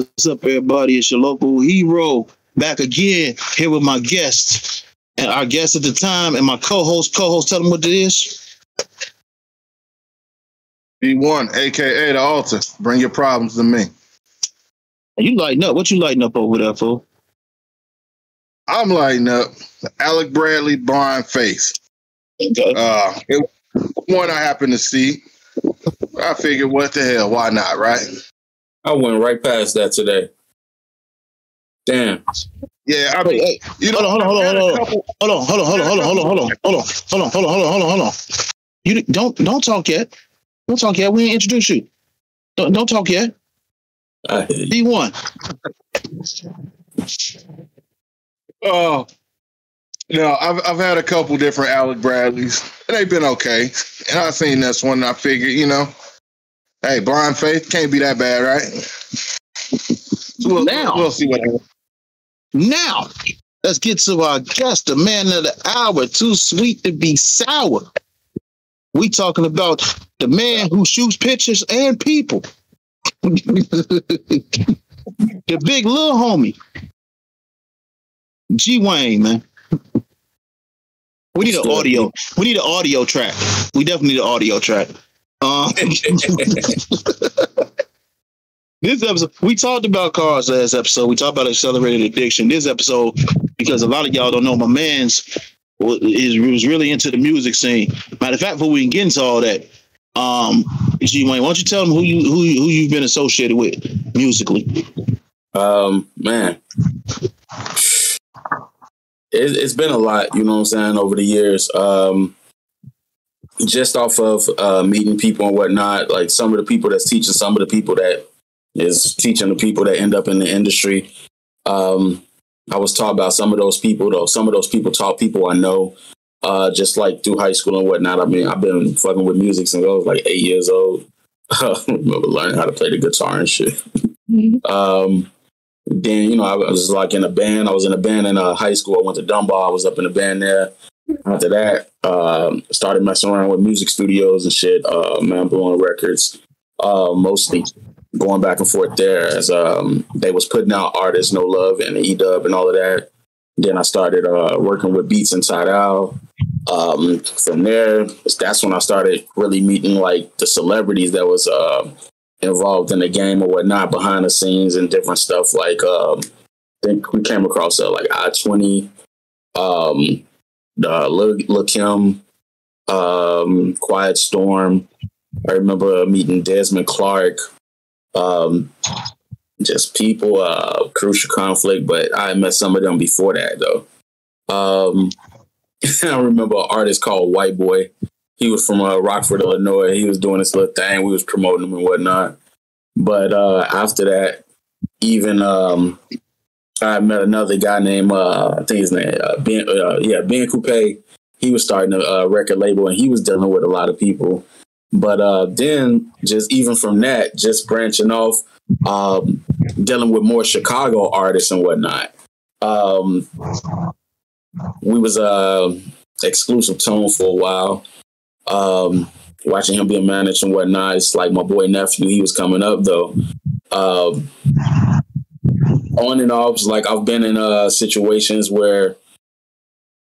what's up, everybody? It's your local hero back again here with my guests and our guest at the time and my co-host. Tell them what it is. G Waune, aka the altar. Bring your problems to me. You lighting up? What you lighting up over there, fool? I'm lighting up the Alec Bradley blind face. Okay. It one I happened to see. I figured, what the hell? Why not, right? I went right past that today. Damn. Yeah, I mean, you know, hold on. You don't talk yet. Don't talk yet. We ain't introduce you. Don't talk yet. D1. Oh, no, I've had a couple different Alec Bradleys, and they've been okay. And I seen this one, and I figured, you know, hey, blind faith can't be that bad, right? So we'll see what happens. Now, let's get to our guest, the man of the hour, too sweet to be sour. We talking about the man who shoots pictures and people. The big little homie. G Waune, man. We need an audio. We need an audio track. We definitely need an audio track. This episode, we talked about cars last episode. We talked about accelerated addiction. This episode, because a lot of y'all don't know, my man's was really into the music scene. Matter of fact, before we can get into all that, G Waune, why don't you tell them who you've been associated with musically? Man, it's been a lot, you know what I'm saying, over the years. Just off of meeting people and whatnot, like some of the people that's teaching, some of the people that is teaching the people that end up in the industry. I was taught about some of those people, though. Some of those people taught people I know, just like through high school and whatnot. I mean, I've been fucking with music since I was like 8 years old. I remember learning how to play the guitar and shit. Mm-hmm. Then, you know, I was like in a band. I was in a band in high school. I went to Dunbar. I was up in a band there. After that, started messing around with music studios and shit, man, blowing records, mostly going back and forth there as they was putting out artists, No Love and E-Dub and all of that. Then I started working with Beats Inside Out. From there, that's when I started really meeting like the celebrities that was involved in the game or whatnot, behind the scenes and different stuff. Like I think we came across like I-20, Lil Kim, Quiet Storm. I remember meeting Desmond Clark. Just people, Crucial Conflict, but I met some of them before that though. I remember an artist called White Boy. He was from Rockford, Illinois. He was doing this little thing. We was promoting him and whatnot. But after that, even I met another guy named I think his name Ben Coupe. He was starting a record label and he was dealing with a lot of people. But then just even from that, just branching off, dealing with more Chicago artists and whatnot. We was exclusive tone for a while. Watching him being managed and whatnot. It's like my boy nephew, he was coming up though. On and off, like I've been in situations where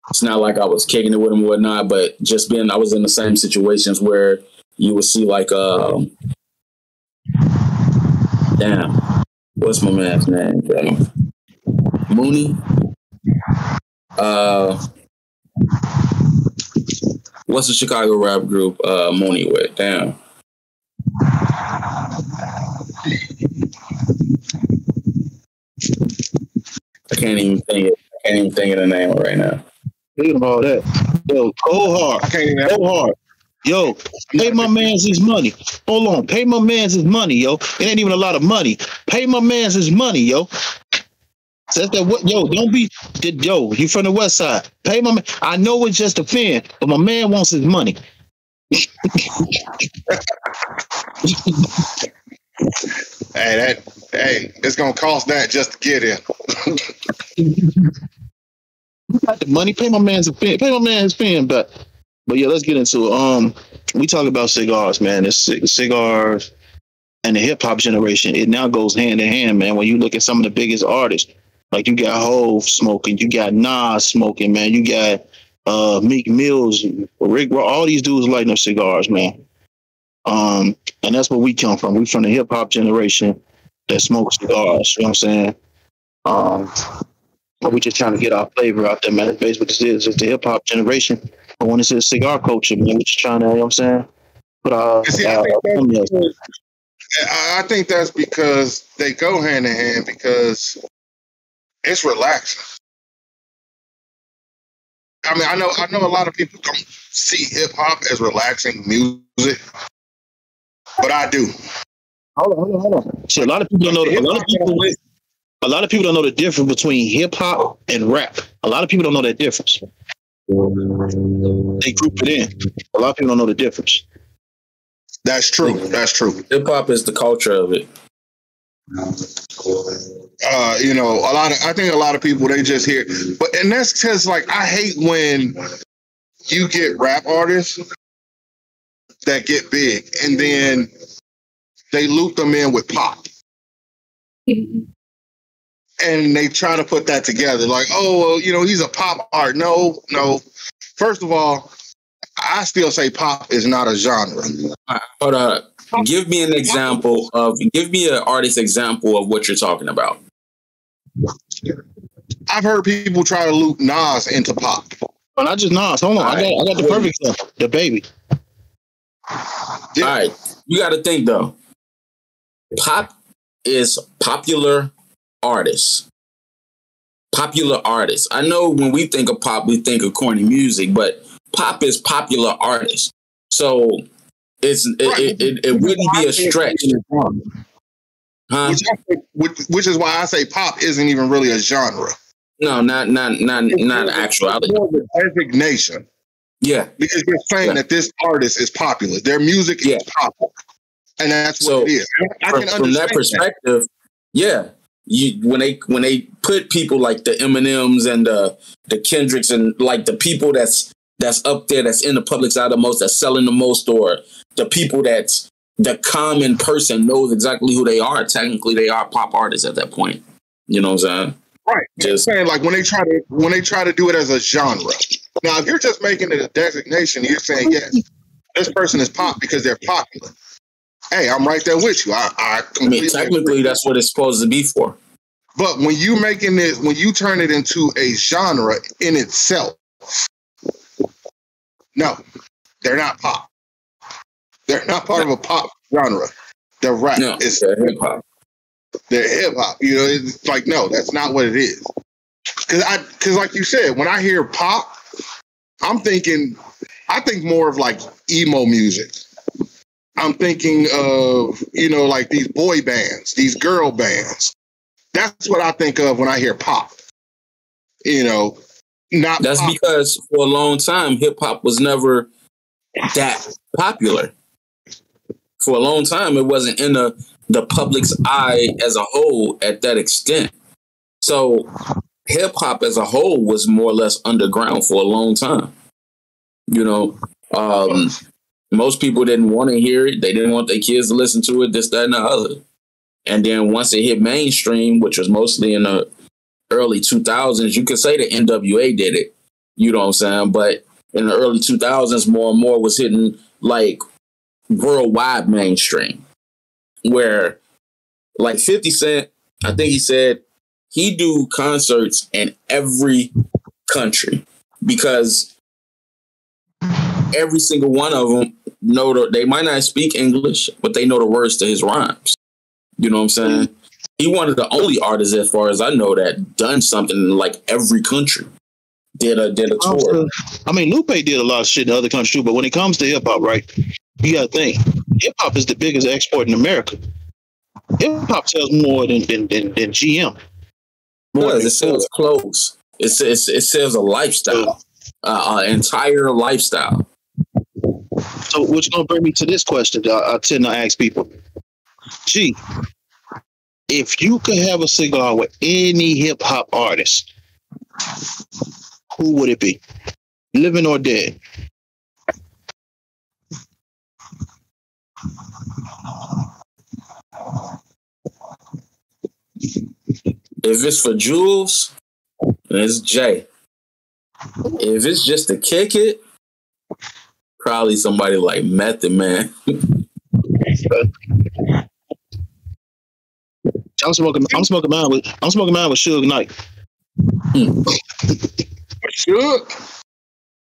it's not like I was kicking it with him and whatnot, but just I was in the same situations where you would see like damn, what's my man's name? Mooney. What's the Chicago rap group Mooney with? Damn. I can't even think of the name right now. Thinking about that. Yo, go hard. I can't even go hard. Yo, pay my man's his money. Hold on. Pay my man's his money, yo. It ain't even a lot of money. Pay my man's his money, yo. Says that what? Yo, don't be. Yo, you from the West Side. Pay my man. I know it's just a fan, but my man wants his money. Hey, it's gonna cost that just to get in. You got the money. Pay my man's a fan. Pay my man his fan, but yeah, let's get into it. We talk about cigars, man. It's cigars. and the hip hop generation, it now goes hand in hand, man. When you look at some of the biggest artists, like you got Hove smoking, you got Nas smoking, man. You got Meek Mills, Rick Ross, all these dudes lighting up cigars, man. And that's where we come from. We from the hip hop generation that smokes cigars. You know what I'm saying? But we just trying to get our flavor out there, man. That's basically what this is. It's the hip hop generation. But when it's a cigar culture, man, we just trying to, you know what I'm saying? Put our, I think that's because they go hand in hand because it's relaxing. I mean, I know a lot of people don't see hip hop as relaxing music, but I do. Hold on. See, a lot of people don't know. A lot of people don't know the difference between hip hop and rap. A lot of people don't know that difference. They group it in. A lot of people don't know the difference. That's true. That's true. Hip hop is the culture of it. You know, I think a lot of people, they just hear, and that's because, like, I hate when you get rap artists that get big and then they loop them in with pop. And they try to put that together. Like, oh, well, you know, he's a pop art. No. First of all, I still say pop is not a genre. Hold on. Give me an artist example of what you're talking about. I've heard people try to loop Nas into pop. Well, not just Nas. Hold on. I got the perfect example. The Baby. All right. You got to think, though. Pop is popular artists. Popular artists. I know when we think of pop, we think of corny music, but pop is popular artists. So it wouldn't be a stretch. Huh? Which is why I say pop isn't even really a genre. No, not actuality. It's more of a designation. Yeah. Because you're saying that this artist is popular. Their music is popular. And that's what it is. I can understand from that perspective, when they put people like the Eminems and the Kendricks and like the people that's up there, that's in the public's eye the most, that's selling the most, or the people that's the common person knows exactly who they are. Technically, they are pop artists at that point. You know what I'm saying? Right. Just saying, like, when they try to do it as a genre. Now, if you're just making it a designation, you're saying, yes, this person is pop because they're popular. Hey, I'm right there with you. I completely technically agree. That's what it's supposed to be for. But when you turn it into a genre in itself, no, they're not pop. They're not part of a pop genre. They're rap. No, they're hip hop. They're hip hop. You know, it's like, no, that's not what it is. Because like you said, when I hear pop, I think more of like emo music. I'm thinking of, you know, like these boy bands, these girl bands. That's what I think of when I hear pop. You know, not That's pop. Because for a long time, hip hop was never that popular. For a long time, it wasn't in the public's eye as a whole at that extent. So hip hop as a whole was more or less underground for a long time. You know, most people didn't want to hear it. They didn't want their kids to listen to it, this, that, and the other. And then once it hit mainstream, which was mostly in the early 2000s, you could say the NWA did it. You know what I'm saying? But in the early 2000s, more and more was hitting like worldwide mainstream, where like 50 Cent, I think he said he do concerts in every country because every single one of them they might not speak English, but they know the words to his rhymes. You know what I'm saying? He one of the only artists, as far as I know, that done something in like every country. Did a tour. I mean, Lupe did a lot of shit in other countries too, but when it comes to hip hop, right? You gotta think, hip hop is the biggest export in America. Hip hop sells more than GM. It sells clothes. It sells a lifestyle, entire lifestyle. So, which is gonna bring me to this question that I tend to ask people: G, if you could have a cigar with any hip hop artist, who would it be, living or dead? If it's for Jules, then it's Jay. If it's just to kick it, probably somebody like Method Man. I'm smoking mine with Suge Knight.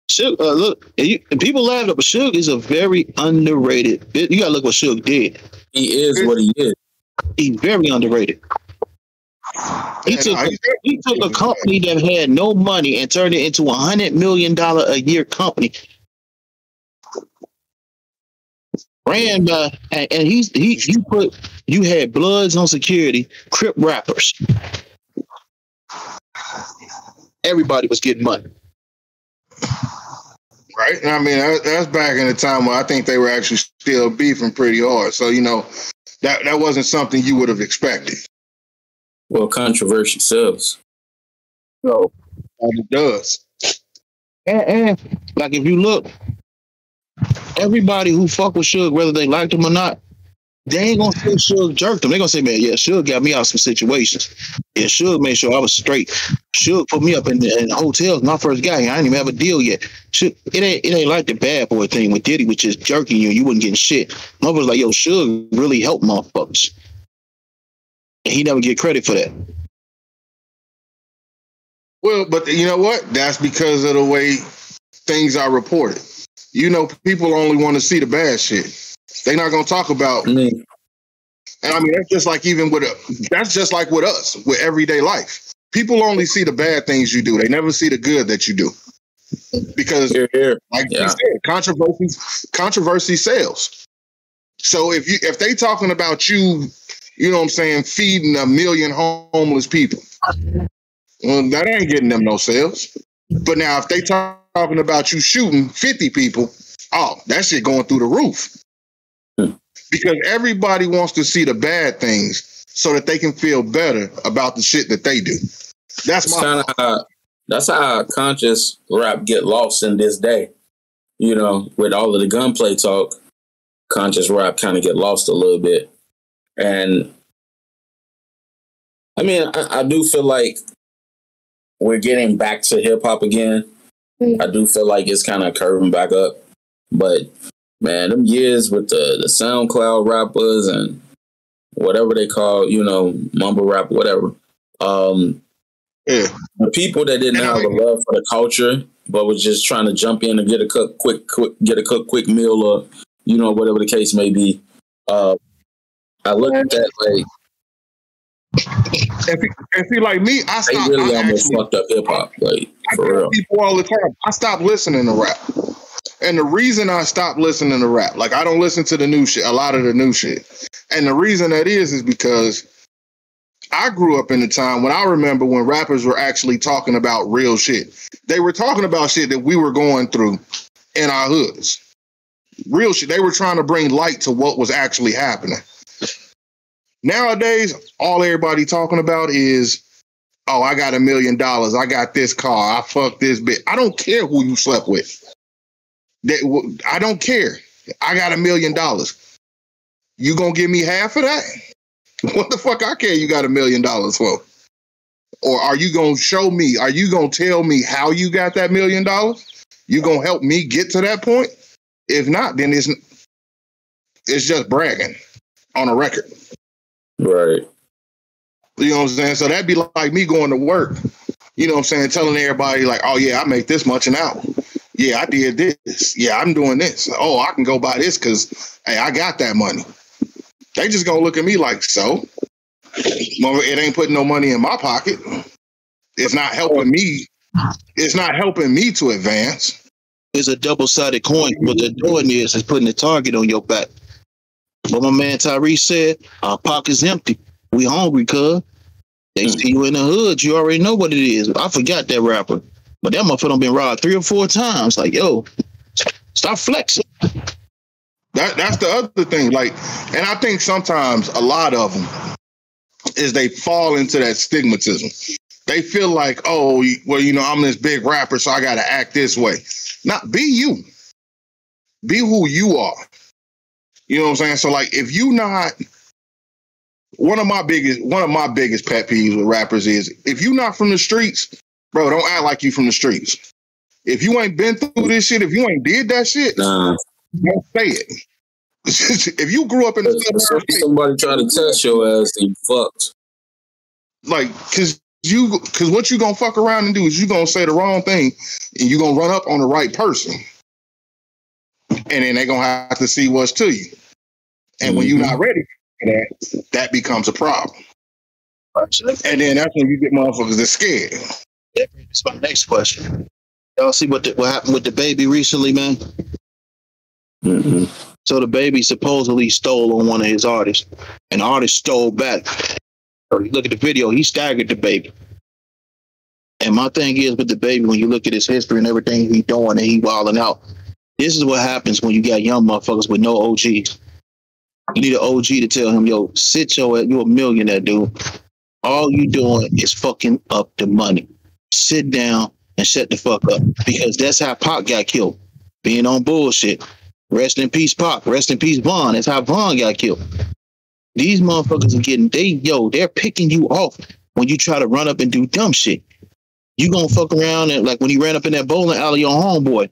Suge, look, and people laugh at, but Suge is a very underrated. You gotta look what Suge did. He is what he is. He's very underrated. He took a company that had no money and turned it into $100 million a year company. Ran by, and he put, you had Bloods on security, Crip rappers. Everybody was getting money. Right? I mean, that's back in the time where I think they were actually still beefing pretty hard. So, you know, that wasn't something you would have expected. Well, controversy sells. So it does. And like if you look, everybody who fuck with Suge, whether they liked him or not, they ain't gonna say Suge jerked them. They gonna say, man, yeah, Suge got me out of some situations. Yeah, Suge made sure I was straight. Suge put me up in hotels. My first guy, I didn't even have a deal yet. Suge, it ain't like the bad boy thing with Diddy, which is jerking you. You wasn't getting shit. Motherfuckers like, yo, Suge really helped motherfuckers. And he never get credit for that. Well, but you know what? That's because of the way things are reported. You know, people only want to see the bad shit. They're not going to talk about. And I mean, that's just like with us, with everyday life. People only see the bad things you do. They never see the good that you do. Because, like you said, controversy sells. So if they talking about you, you know what I'm saying, feeding 1 million homeless people, well, that ain't getting them no sales. But now if they talking about you shooting 50 people, oh, that shit going through the roof. Because everybody wants to see the bad things so that they can feel better about the shit that they do. That's how conscious rap get lost in this day. You know, with all of the gunplay talk, conscious rap kind of get lost a little bit. And I mean, I do feel like we're getting back to hip hop again. I do feel like it's kind of curving back up. But man, them years with the SoundCloud rappers and whatever they call, you know, mumble rap, whatever. The people that didn't have a love for the culture, but was just trying to jump in and get a quick meal, or you know, whatever the case may be. I look at that like, if you like me, I stopped. They really almost fucked up hip hop, like for real. People all the time. I stopped listening to rap. And the reason I stopped listening to rap, like I don't listen to the new shit, a lot of the new shit. And the reason that is because I grew up in a time when I remember when rappers were actually talking about real shit. They were talking about shit that we were going through in our hoods. Real shit. They were trying to bring light to what was actually happening. Nowadays, all everybody talking about is, oh, I got $1 million. I got this car. I fucked this bitch. I don't care who you slept with. I don't care. I got $1 million. You gonna give me half of that? What the fuck I care you got $1 million for? Or are you gonna show me? Are you gonna tell me how you got that $1 million? You gonna help me get to that point? If not, then it's just bragging on a record. Right. You know what I'm saying? So that'd be like me going to work, you know what I'm saying, telling everybody like, oh yeah, I make this much an hour. Yeah, I did this. Yeah, I'm doing this. Oh, I can go buy this because, hey, I got that money. They just gonna look at me like, so? It ain't putting no money in my pocket. It's not helping me. It's not helping me to advance. It's a double-sided coin. What they're doing is putting a target on your back. But my man Tyrese said, our pocket's empty. We hungry, cuz. They see you in the hood. You already know what it is. I forgot that rapper. But that motherfucker done been robbed 3 or 4 times. Like, yo, stop flexing. That's the other thing. Like, and I think sometimes a lot of them is they fall into that stigmatism. They feel like, oh, well, you know, I'm this big rapper, so I got to act this way. Not be you. Be who you are. You know what I'm saying? So, like, if you not one of my biggest pet peeves with rappers is if you're not from the streets, bro, don't act like you from the streets. If you ain't been through this shit, if you ain't did that shit, don't say it. If you grew up in the somebody try to test your ass, then you fucked. Like, cause what you gonna fuck around and do is you gonna say the wrong thing and you gonna run up on the right person. And then they gonna have to see what's to you. And when you're not ready for that, that becomes a problem. And then that's when you get motherfuckers that's scared. That's my next question. Y'all see what happened with the baby recently, man? Mm-hmm. So the baby supposedly stole on one of his artists. And the artist stole back. So you look at the video, he staggered the baby. And my thing is with the baby, when you look at his history and everything he doing and he wilding out, this is what happens when you got young motherfuckers with no OGs. You need an OG to tell him, yo, sit your ass, you a millionaire, dude. All you doing is fucking up the money. Sit down and shut the fuck up. Because that's how Pac got killed. Being on bullshit. Rest in peace, Pac. Rest in peace, Von. That's how Von got killed. These motherfuckers are getting, they're picking you off when you try to run up and do dumb shit. You gonna fuck around and like when he ran up in that bowling alley on Homeboy.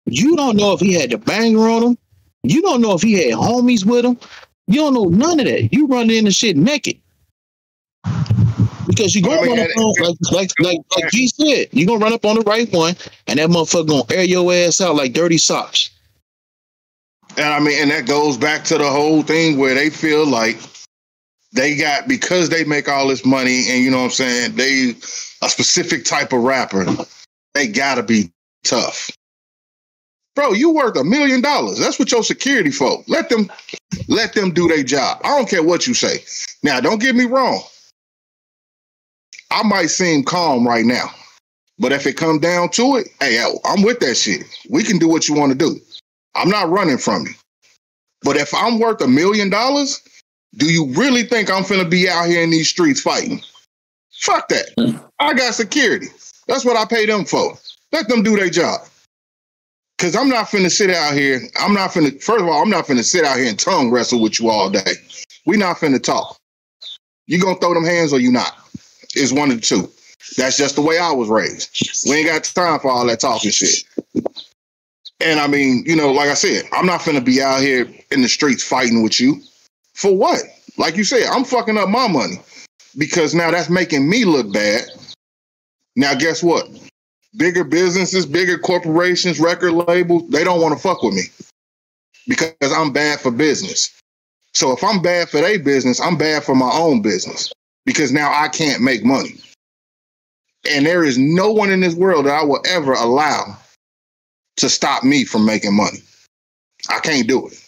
You don't know if he had the banger on him. You don't know if he had homies with him. You don't know none of that. You run in the shit naked. Because you gonna run up on, like G said, you gonna run up on the right one and that motherfucker gonna air your ass out like dirty socks. And I mean, and that goes back to the whole thing where they feel like they got, because they make all this money and you know what I'm saying, they a specific type of rapper, they gotta be tough. Bro, you worth $1 million. That's what your security for. Let them do their job. I don't care what you say. Now, don't get me wrong. I might seem calm right now, but if it come down to it, hey, I'm with that shit. We can do what you want to do. I'm not running from you. But if I'm worth $1 million, do you really think I'm finna be out here in these streets fighting? Fuck that. I got security. That's what I pay them for. Let them do their job. Because I'm not finna sit out here. First of all, I'm not finna sit out here and tongue wrestle with you all day. We not finna talk. You gonna throw them hands or you not? It's one of the two. That's just the way I was raised. We ain't got time for all that talking shit. And I mean, you know, like I said, I'm not finna be out here in the streets fighting with you. For what? Like you said, I'm fucking up my money. Because now that's making me look bad. Now guess what? Bigger businesses, bigger corporations, record labels, they don't want to fuck with me because I'm bad for business. So if I'm bad for their business, I'm bad for my own business because now I can't make money. And there is no one in this world that I will ever allow to stop me from making money. I can't do it.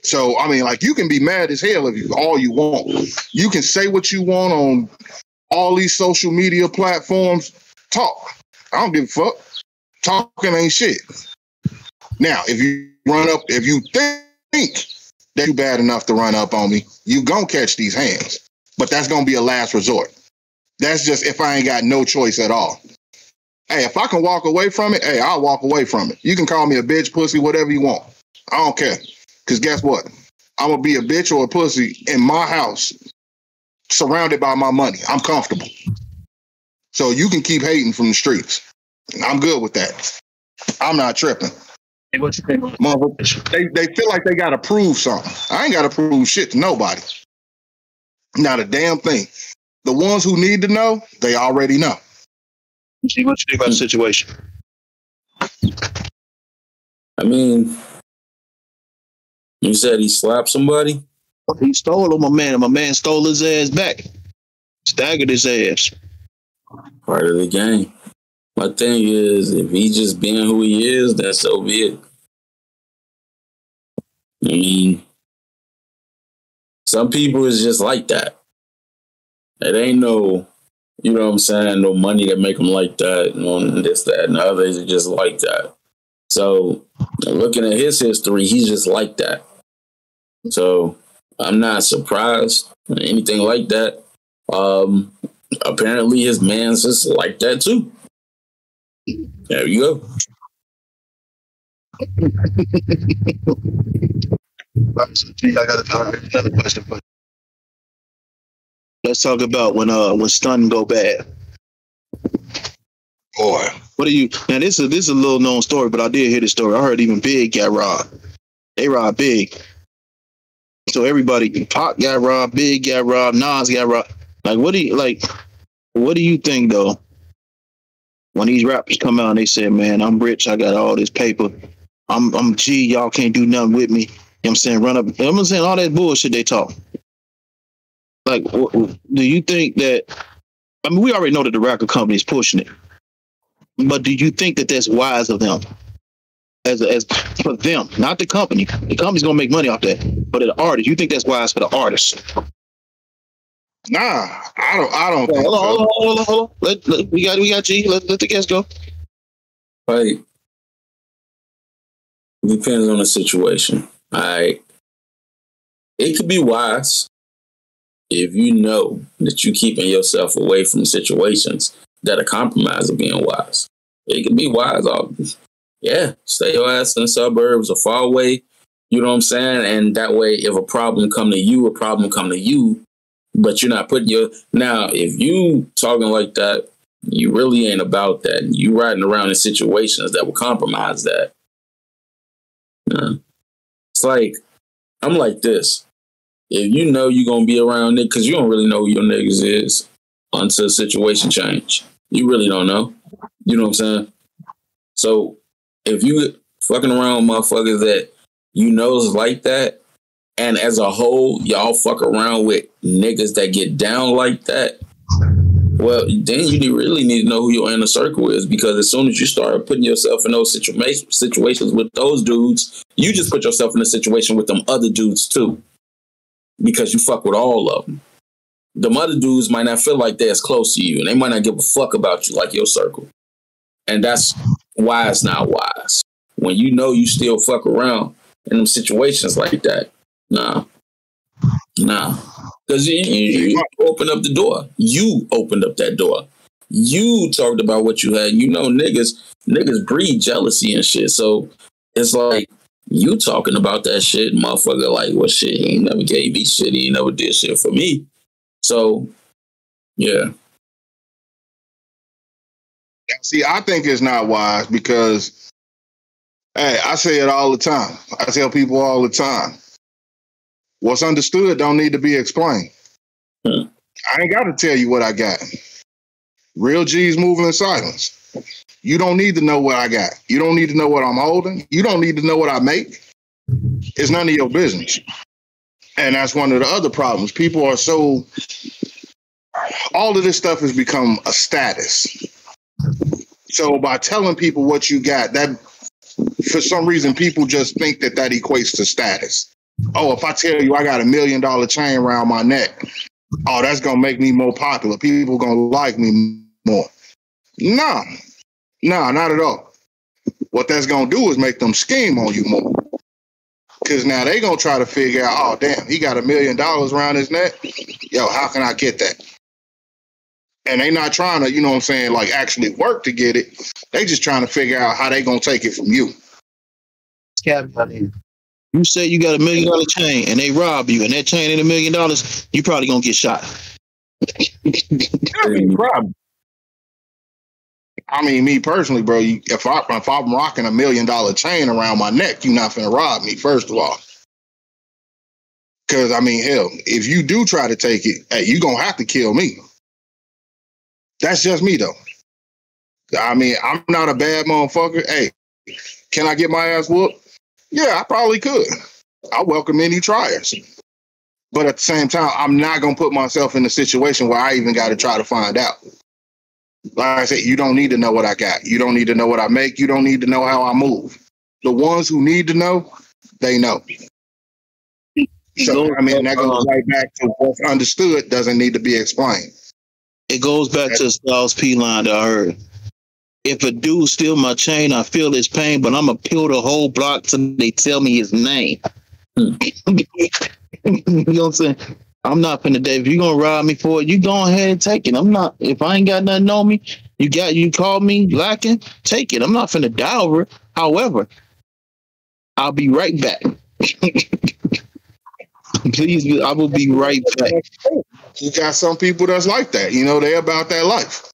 So, I mean, like, you can be mad as hell if all you want. You can say what you want on all these social media platforms. Talk. I don't give a fuck. Talking ain't shit. Now, if you think that you bad enough to run up on me, you gonna catch these hands. But that's gonna be a last resort. That's just if I ain't got no choice at all. Hey, if I can walk away from it, hey, I'll walk away from it. You can call me a bitch, pussy, whatever you want. I don't care. Because guess what? I'm gonna be a bitch or a pussy in my house, surrounded by my money. I'm comfortable. So you can keep hating from the streets. I'm good with that. I'm not tripping. Hey, what you think? They feel like they got to prove something. I ain't got to prove shit to nobody. Not a damn thing. The ones who need to know, they already know. See what you think about the situation. I mean, you said he slapped somebody? He stole on my man, and my man stole his ass back. Staggered his ass. Part of the game. My thing is, if he just being who he is, then so be it. I mean, some people is just like that. It ain't no, you know what I'm saying, no money that make them like that, and this, that, and the others are just like that. So, looking at his history, he's just like that. So, I'm not surprised or anything like that. Apparently his man's just like that too. There you go. I got another question for you. Let's talk about when stunting go bad. Boy, What do you now? This is a little known story, but I did hear this story. I heard even Big got robbed. They robbed Big. So everybody, Pac got robbed, Big got robbed, Nas got robbed. Like, what do you think though? When these rappers come out and they say, "Man, I'm rich, I got all this paper, I'm G, y'all can't do nothing with me." You know what I'm saying? Run up. You know what I'm saying? All that bullshit they talk. Like, do you think that? I mean, we already know that the record company is pushing it, but do you think that that's wise of them? As for them, not the company. The company's gonna make money off that, but the artist, you think that's wise for the artist? nah, I don't think so. Hold on. We got G. Let the guest go. Like, depends on the situation. It could be wise if you know that you're keeping yourself away from situations that are compromising being wise. It could be wise. Yeah, stay your ass in the suburbs or far away. You know what I'm saying? And that way, if a problem come to you, but you're not putting now, if you talking like that, you really ain't about that. You riding around in situations that will compromise that. It's like, I'm like this. If you know you're going to be around it, because you don't really know who your niggas is until the situation change. You really don't know. You know what I'm saying? So if you fucking around with motherfuckers that you know is like that, and as a whole, y'all fuck around with niggas that get down like that, well, then you really need to know who your inner circle is, because as soon as you start putting yourself in those situations with those dudes, you just put yourself in a situation with them other dudes too, because you fuck with all of them. Them other dudes might not feel like they're as close to you, and they might not give a fuck about you like your circle. And that's why it's not wise. When you know you still fuck around in them situations like that, nah. Because you opened up the door. You opened up that door. You talked about what you had. You know, niggas breed jealousy and shit. So it's like, you talking about that shit, motherfucker, like, well, shit, he ain't never gave me shit. He ain't never did shit for me. So, yeah. See, I think it's not wise because, hey, I say it all the time. I tell people all the time, what's understood don't need to be explained. I ain't got to tell you what I got. Real G's moving in silence. You don't need to know what I got. You don't need to know what I'm holding. You don't need to know what I make. It's none of your business. And that's one of the other problems. People are so, all of this stuff has become a status. So by telling people what you got, that for some reason people just think that equates to status. Oh, if I tell you I got $1 million chain around my neck, oh, that's gonna make me more popular. People gonna like me more. No, not at all. What that's gonna do is make them scheme on you more. Cause now they gonna try to figure out, oh damn, he got $1 million around his neck. Yo, how can I get that? And they not trying to, you know what I'm saying, like actually work to get it. They just trying to figure out how they gonna take it from you. You say you got $1 million chain and they rob you, and that chain ain't $1 million, you probably gonna get shot. I mean, me personally, bro, if I'm rocking $1 million chain around my neck, you're not finna rob me, first of all. Because, I mean, hell, if you do try to take it, hey, you gonna have to kill me. That's just me, though. I mean, I'm not a bad motherfucker. Hey, can I get my ass whooped? Yeah, I probably could. I welcome any triers. But at the same time, I'm not going to put myself in a situation where I even got to try to find out. Like I said, you don't need to know what I got. You don't need to know what I make. You don't need to know how I move. The ones who need to know, they know. So, I mean, that goes right back to what's understood doesn't need to be explained. It goes back to the Styles P line that I heard. If a dude steal my chain, I feel his pain, but I'm going to peel the whole block till they tell me his name. You know what I'm saying? I'm not finna, if you going to rob me for it, you go ahead and take it. I'm not, if I ain't got nothing on me, you called me lacking, take it. I'm not finna die over it. However, I'll be right back. Please, I will be right back. You got some people that's like that. You know, they about that life.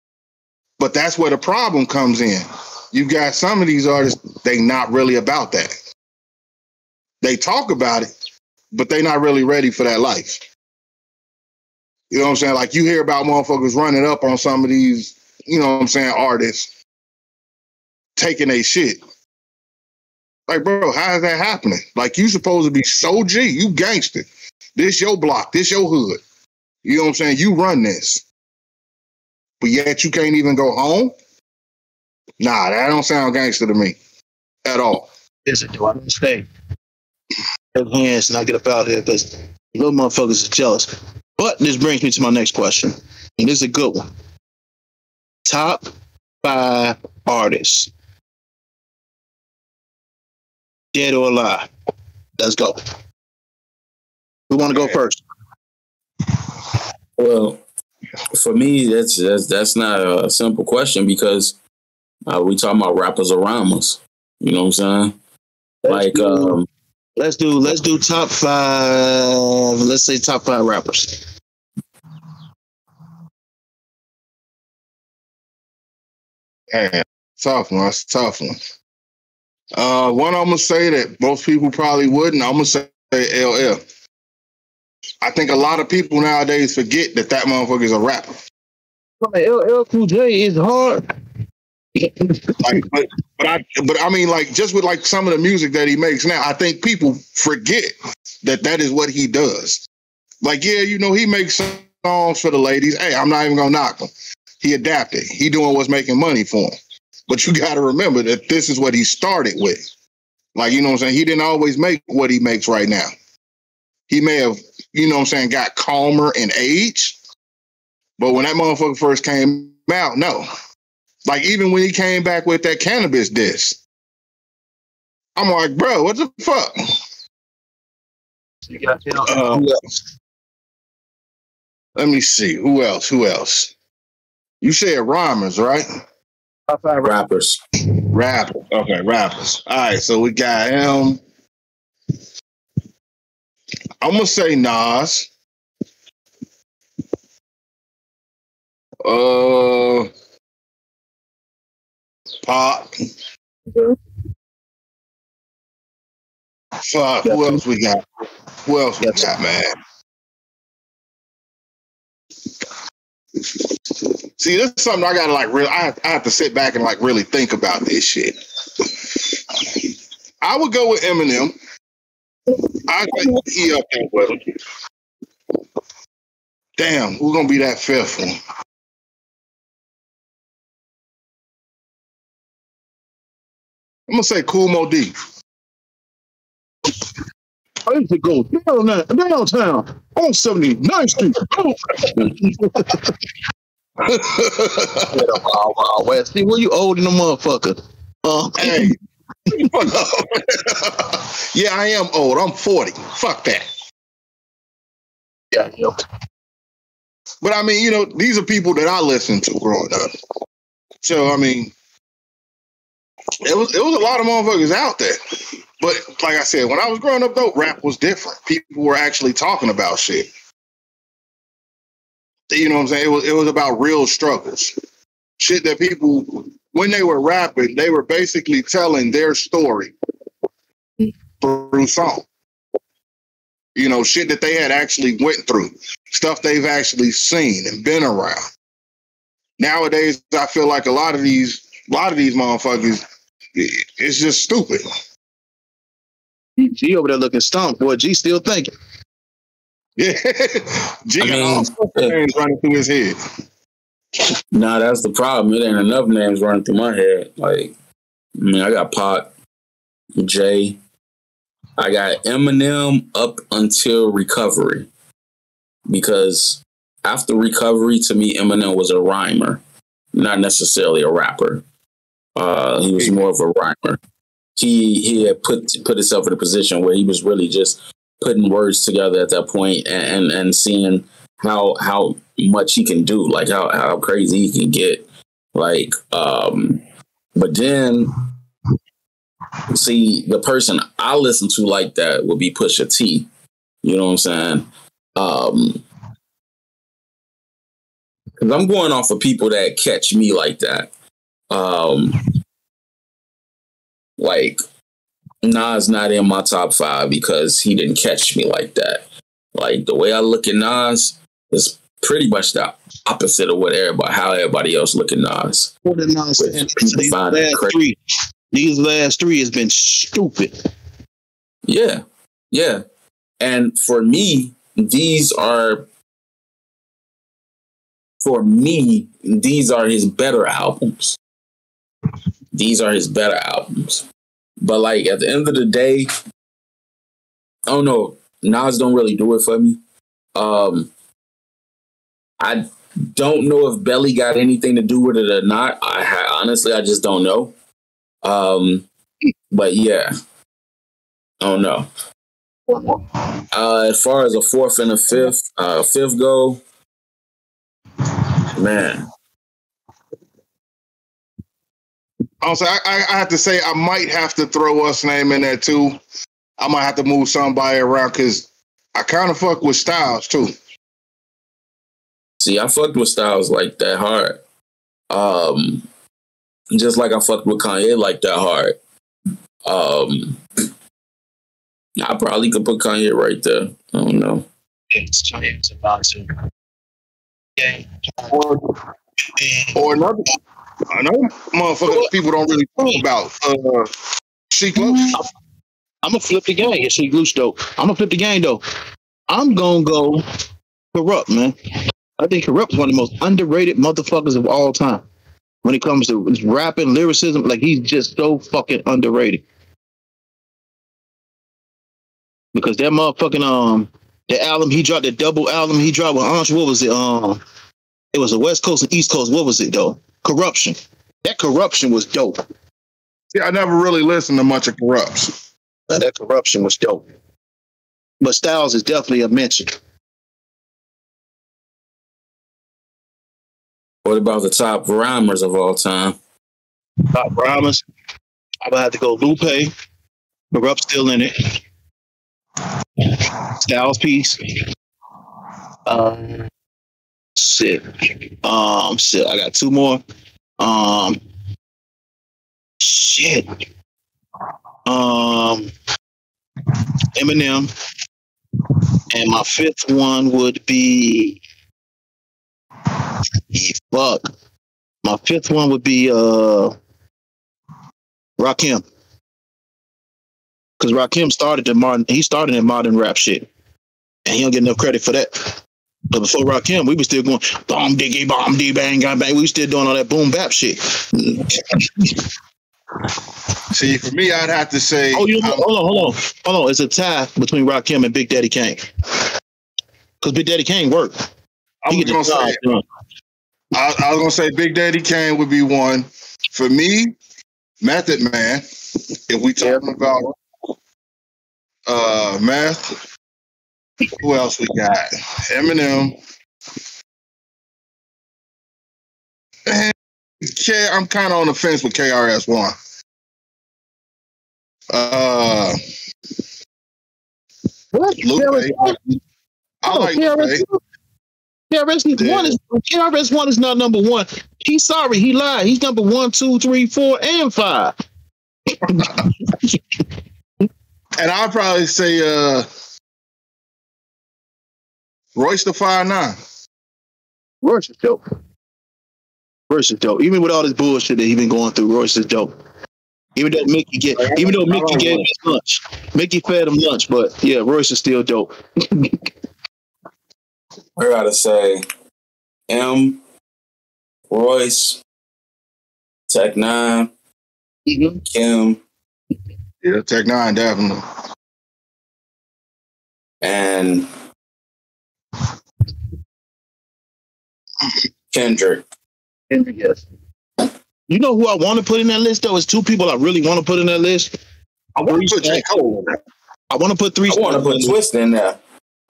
But that's where the problem comes in. You got some of these artists, they not really about that. They talk about it, but they not really ready for that life. You know what I'm saying? Like you hear about motherfuckers running up on some of these, you know what I'm saying, artists taking a shit. Like, bro, how is that happening? Like, you supposed to be so G, you gangster. This your block, this your hood. You know what I'm saying? You run this. But yet you can't even go home? Nah, that don't sound gangster to me at all. Yes, I do. I don't stay. Have hands and I get up out here because little motherfuckers are jealous. But this brings me to my next question. And this is a good one. Top 5 artists. Dead or alive. Let's go. Who want to go first? Well, for me, that's not a simple question because we talking about rappers around us. You know what I'm saying? Let's do top 5. Let's say top 5 rappers. Man, tough one. That's a tough one. One I'm gonna say that most people probably wouldn't. I'm gonna say LL. I think a lot of people nowadays forget that motherfucker is a rapper. LL Cool J is hard. Like, but I mean, like, just with like some of the music that he makes now, I think people forget that is what he does. Like, yeah, you know, he makes songs for the ladies. Hey, I'm not even gonna knock him. He adapted. He doing what's making money for him. But you got to remember that this is what he started with. Like, you know what I'm saying? He didn't always make what he makes right now. He may have, you know what I'm saying, got calmer in age. But when that motherfucker first came out, no. Like, even when he came back with that cannabis diss, I'm like, bro, what the fuck? Let me see. Who else? You said rhymers, right? Top 5 rappers. Rappers. Okay, rappers. All right, so we got him. I'm going to say Nas. Pop. Fuck, who else we got? Who else we got, man? See, this is something I gotta like really. I have to sit back and like really think about this shit. I would go with Eminem. I think he up there with him. Damn, who's gonna be that 5th one? I'm gonna say Kool Moe Dee. I used to go downtown on 79th Street. West. See, where you old in the motherfucker? Hey. Yeah, I am old. I'm 40. Fuck that. Yeah, yep. But I mean, you know, these are people that I listened to growing up. So I mean, it was a lot of motherfuckers out there. But like I said, when I was growing up, though, rap was different. People were actually talking about shit. You know what I'm saying? It was about real struggles. Shit that people, when they were rapping, they were basically telling their story through song. You know, shit that they had actually went through. Stuff they've actually seen and been around. Nowadays, I feel like a lot of these motherfuckers, it's just stupid. G over there looking stumped. Boy, G still thinking. Yeah. G got all sorts of names running through his head. Nah, that's the problem. It ain't enough names running through my head. Like, I mean, I got Pac, Jay. I got Eminem up until Recovery. Because after Recovery, to me, Eminem was a rhymer, not necessarily a rapper. He was more of a rhymer. He had put himself in a position where he was really just putting words together at that point and seeing how much he can do, like how crazy he can get. Like, but then see, the person I listen to like that would be Pusha T. You know what I'm saying? Because I'm going off of people that catch me like that. Like Nas not in my top 5 because he didn't catch me like that. Like the way I look at Nas is pretty much the opposite of how everybody else look at Nas. What did Nas say? These last three has been stupid. Yeah. Yeah. And for me, these are his better albums. These are his better albums. But like at the end of the day, I don't know. Nas don't really do it for me. I don't know if Belly got anything to do with it or not. Honestly, I just don't know. But yeah, I don't know. As far as a fourth and a fifth go, man. Also, I have to say I might have to throw us name in there too. I might have to move somebody around because I kind of fuck with Styles too. See, I fucked with Styles like that hard. Just like I fucked with Kanye like that hard. I probably could put Kanye right there. I don't know. It's about to. Yeah. Or another motherfucker people don't really talk about. Sheek Louch. I'm gonna flip the game. Yeah, Sheek Louch though. I'm gonna flip the game though. I'm gonna go Corrupt, man. I think Corrupt is one of the most underrated motherfuckers of all time. When it comes to rapping, lyricism, like he's just so fucking underrated. Because that motherfucking the album he dropped, the double album he dropped with Ange, what was it? It was a West Coast and East Coast. What was it though? Corruption. That Corruption was dope. Yeah, I never really listened to much of Corruption. That Corruption was dope. But Styles is definitely a mention. What about the top rhymers of all time? Top rhymers? I would have to go Lupe. Corrupt still in it. Styles piece. Shit. I got two more. Shit. Eminem. And my fifth one would be fuck. My fifth one would be Rakim. Because Rakim started in modern rap shit. And he don't get enough credit for that. But before Rakim, we were still going bomb diggy, bomb dee bang, bang. We were still doing all that boom bap shit. See, for me, I'd have to say. Oh, hold on. It's a tie between Rakim and Big Daddy Kane. Because Big Daddy Kane worked. I was gonna say Big Daddy Kane would be one. For me, Method Man. If we talking about Meth, who else we got? Eminem. And I'm kind of on the fence with KRS-One. What? Lupe. I like Lupe. KRS-One is not number one. He's sorry, he lied. He's number 1, 2, 3, 4, and 5. And I'd probably say Royce the 5'9". Royce is dope. Even with all this bullshit that he's been going through, Royce is dope. Even though Mickey gave him lunch. Mickey fed him lunch, but yeah, Royce is still dope. I gotta say M, Royce, Tech Nine, Kim. Yeah, Tech Nine definitely. And Kendrick. Yes. You know who I want to put in that list though? It's two people I really want to put in that list. I want to put J. Cole in there. I want to put three. I want to put Twista in there.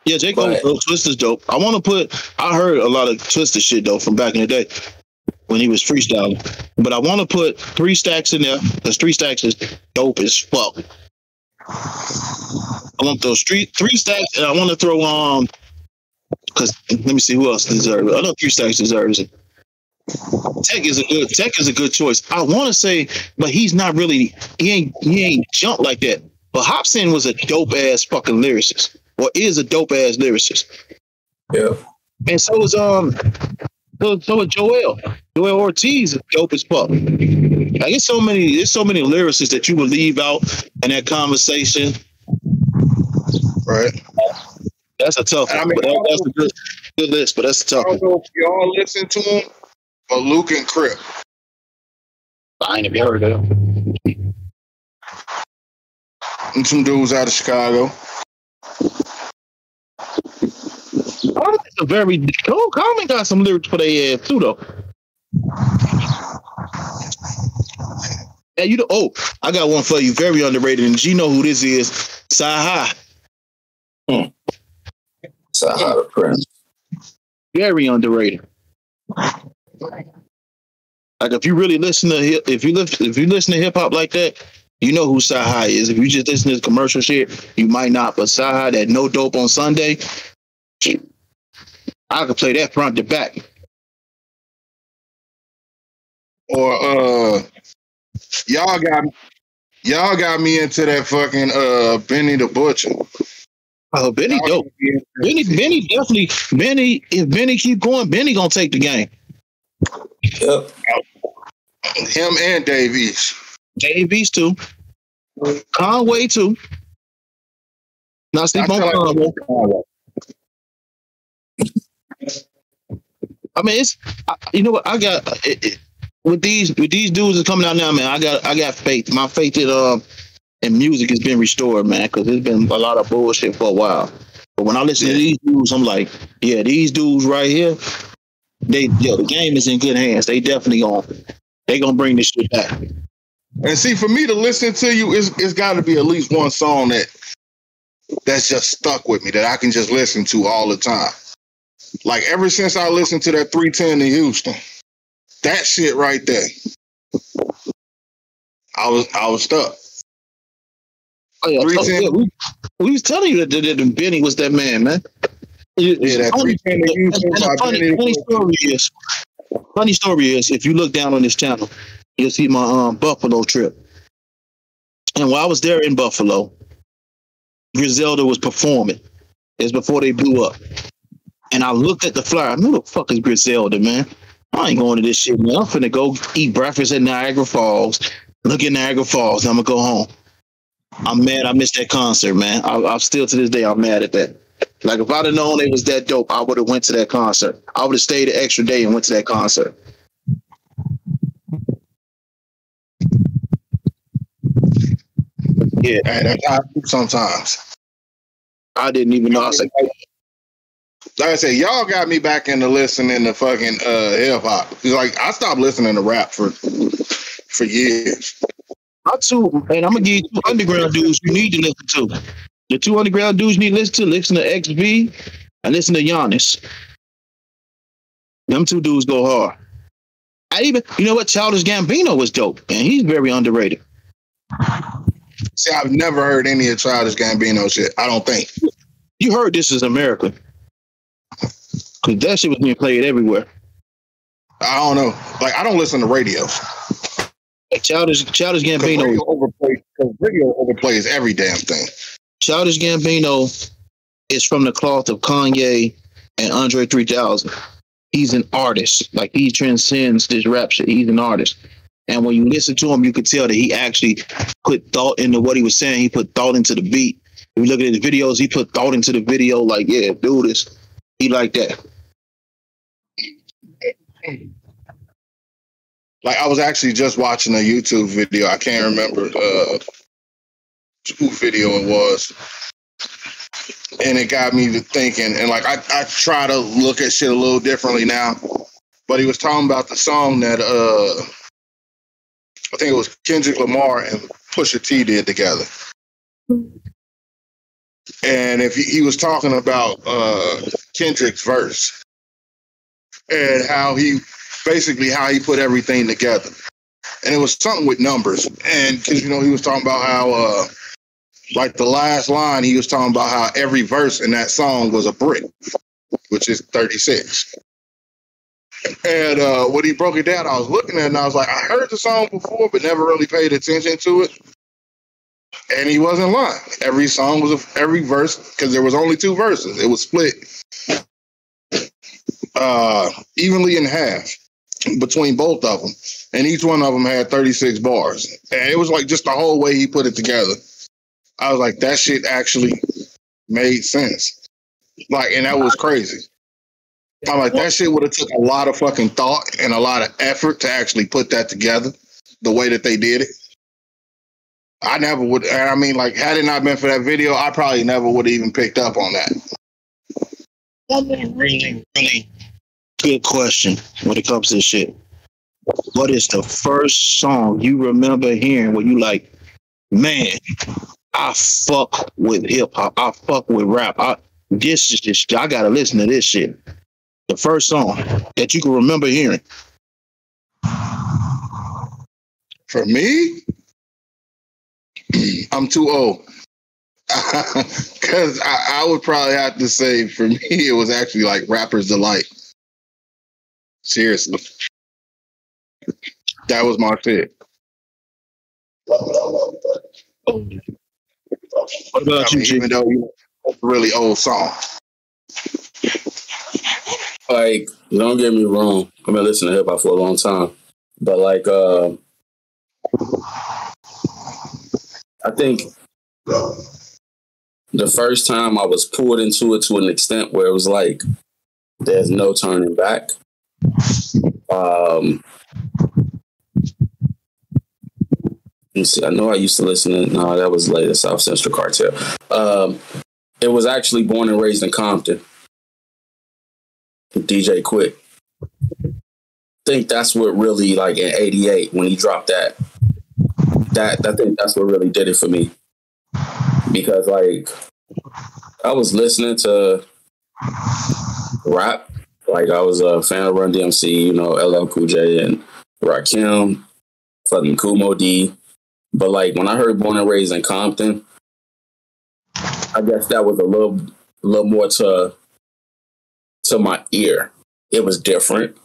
Yeah, J. Cole, Twista's dope. I heard a lot of Twista shit though from back in the day when he was freestyling. But I want to put 3 Stacks in there because 3 Stacks is dope as fuck. I want those three stacks, and I want to throw because let me see who else deserves it. I know 3 stacks deserves it. Tech is a good choice. I want to say, but he's not really. He ain't jump like that. But Hopsin was a dope ass fucking lyricist, or is a dope ass lyricist. Yeah. And so is so is Joel. Joel Ortiz is dope as fuck. Like there's so many lyricists that you would leave out in that conversation. Right. That's a tough one. I mean, That's a good list, but that's a tough I one. don't know if y'all listen to him, but Luke and Crip. I ain't even heard of them. And some dudes out of Chicago. Common got some lyrics for their ass too, though. And I got one for you, very underrated, and you know who this is, Sci-Hi. Sci-Hi the Prince. Very underrated. Like if you really listen to if you listen to hip hop like that, you know who Sci-Hi is. If you just listen to this commercial shit, you might not. But Sci-Hi, that No Dope on Sunday, I could play that front to back. Or y'all got me into that fucking Benny the Butcher. Oh, Benny dope. Benny definitely. If Benny keep going, Benny gonna take the game. Yep. Him and Dave East. Dave East too. Conway too. Not sleep on Conway. I mean, you know what I got with these dudes that's coming out now, man. I got faith. My faith in music has been restored, man, because there's been a lot of bullshit for a while. But when I listen to these dudes, I'm like, yeah, these dudes right here, the game is in good hands. They definitely gonna bring this shit back. And see, for me to listen to you, it's got to be at least one song that's just stuck with me that I can just listen to all the time. Like ever since I listened to that 310 in Houston, that shit right there, I was stuck. Oh yeah, we was telling you that Benny was that man. Yeah, that 310 in Houston. Funny story is, if you look down on this channel, you'll see my Buffalo trip. And while I was there in Buffalo, Griselda was performing. It's before they blew up. And I looked at the flyer. Who the fuck is Griselda, man? I ain't going to this shit, man. I'm finna go eat breakfast at Niagara Falls, look at Niagara Falls, and I'm gonna go home. I'm mad I missed that concert, man. I'm still to this day, I'm mad at that. Like if I'd have known it was that dope, I would have went to that concert. I would have stayed an extra day and went to that concert. Yeah, that's how I do sometimes. I didn't even know. I was like I said, y'all got me back into listening to fucking hip hop. Like I stopped listening to rap for years. I too, and I'm gonna give you 2 underground dudes you need to listen to. The 2 underground dudes you need to listen to. Listen to XV and listen to Giannis. Them 2 dudes go hard. You know what? Childish Gambino was dope, and he's very underrated. See, I've never heard any of Childish Gambino shit. I don't think. You heard This Is America. Because that shit was being played everywhere. I don't know. Like, I don't listen to radios. Like Childish Gambino. Radio overplays every damn thing. Childish Gambino is from the cloth of Kanye and Andre 3000. He's an artist. Like, he transcends this rap shit. He's an artist. And when you listen to him, you could tell that he actually put thought into what he was saying. He put thought into the beat. When you look at his videos, he put thought into the video. Like, yeah, do this. He like that. Like, I was actually just watching a YouTube video. I can't remember who video it was. And it got me to thinking. And, like, I try to look at shit a little differently now. But he was talking about the song that I think it was Kendrick Lamar and Pusha T did together. And if he was talking about Kendrick's verse and how he put everything together. And it was something with numbers. And because, he was talking about how like the last line, he was talking about how every verse in that song was a brick, which is 36. And when he broke it down, I was looking at it and I was like, I heard the song before, but never really paid attention to it. And he wasn't lying. Every song was every verse, because there was only 2 verses. It was split evenly in half between both of them. And each one of them had 36 bars. And it was like just the whole way he put it together. I was like, that shit actually made sense. Like, and that was crazy. I'm like, that shit would have took a lot of fucking thought and a lot of effort to actually put that together the way that they did it. I never would. I mean, like, had it not been for that video, I probably never would have even picked up on that. One really, really good question when it comes to this shit. What is the first song you remember hearing where you like, man, I fuck with hip hop, I fuck with rap, this is this, I gotta listen to this shit. The first song that you can remember hearing. For me, I'm too old. Because I would probably have to say, for me, it was actually like Rapper's Delight. Seriously. That was my shit. What about you, even though it's a really old song. Like, don't get me wrong. I've been listening to hip hop for a long time. But like, I think the first time I was pulled into it to an extent where it was like, there's no turning back. Let me see. I know I used to listen to, no, that was later, South Central Cartel. It was actually Born and Raised in Compton. DJ Quick. I think that's what really, like in '88 when he dropped that I think that's what really did it for me. Because like I was listening to rap, like I was a fan of Run DMC, you know, LL Cool J and Rakim, fucking Kumo D. But like when I heard Born and Raised in Compton, I guess that was a little more to my ear. It was different.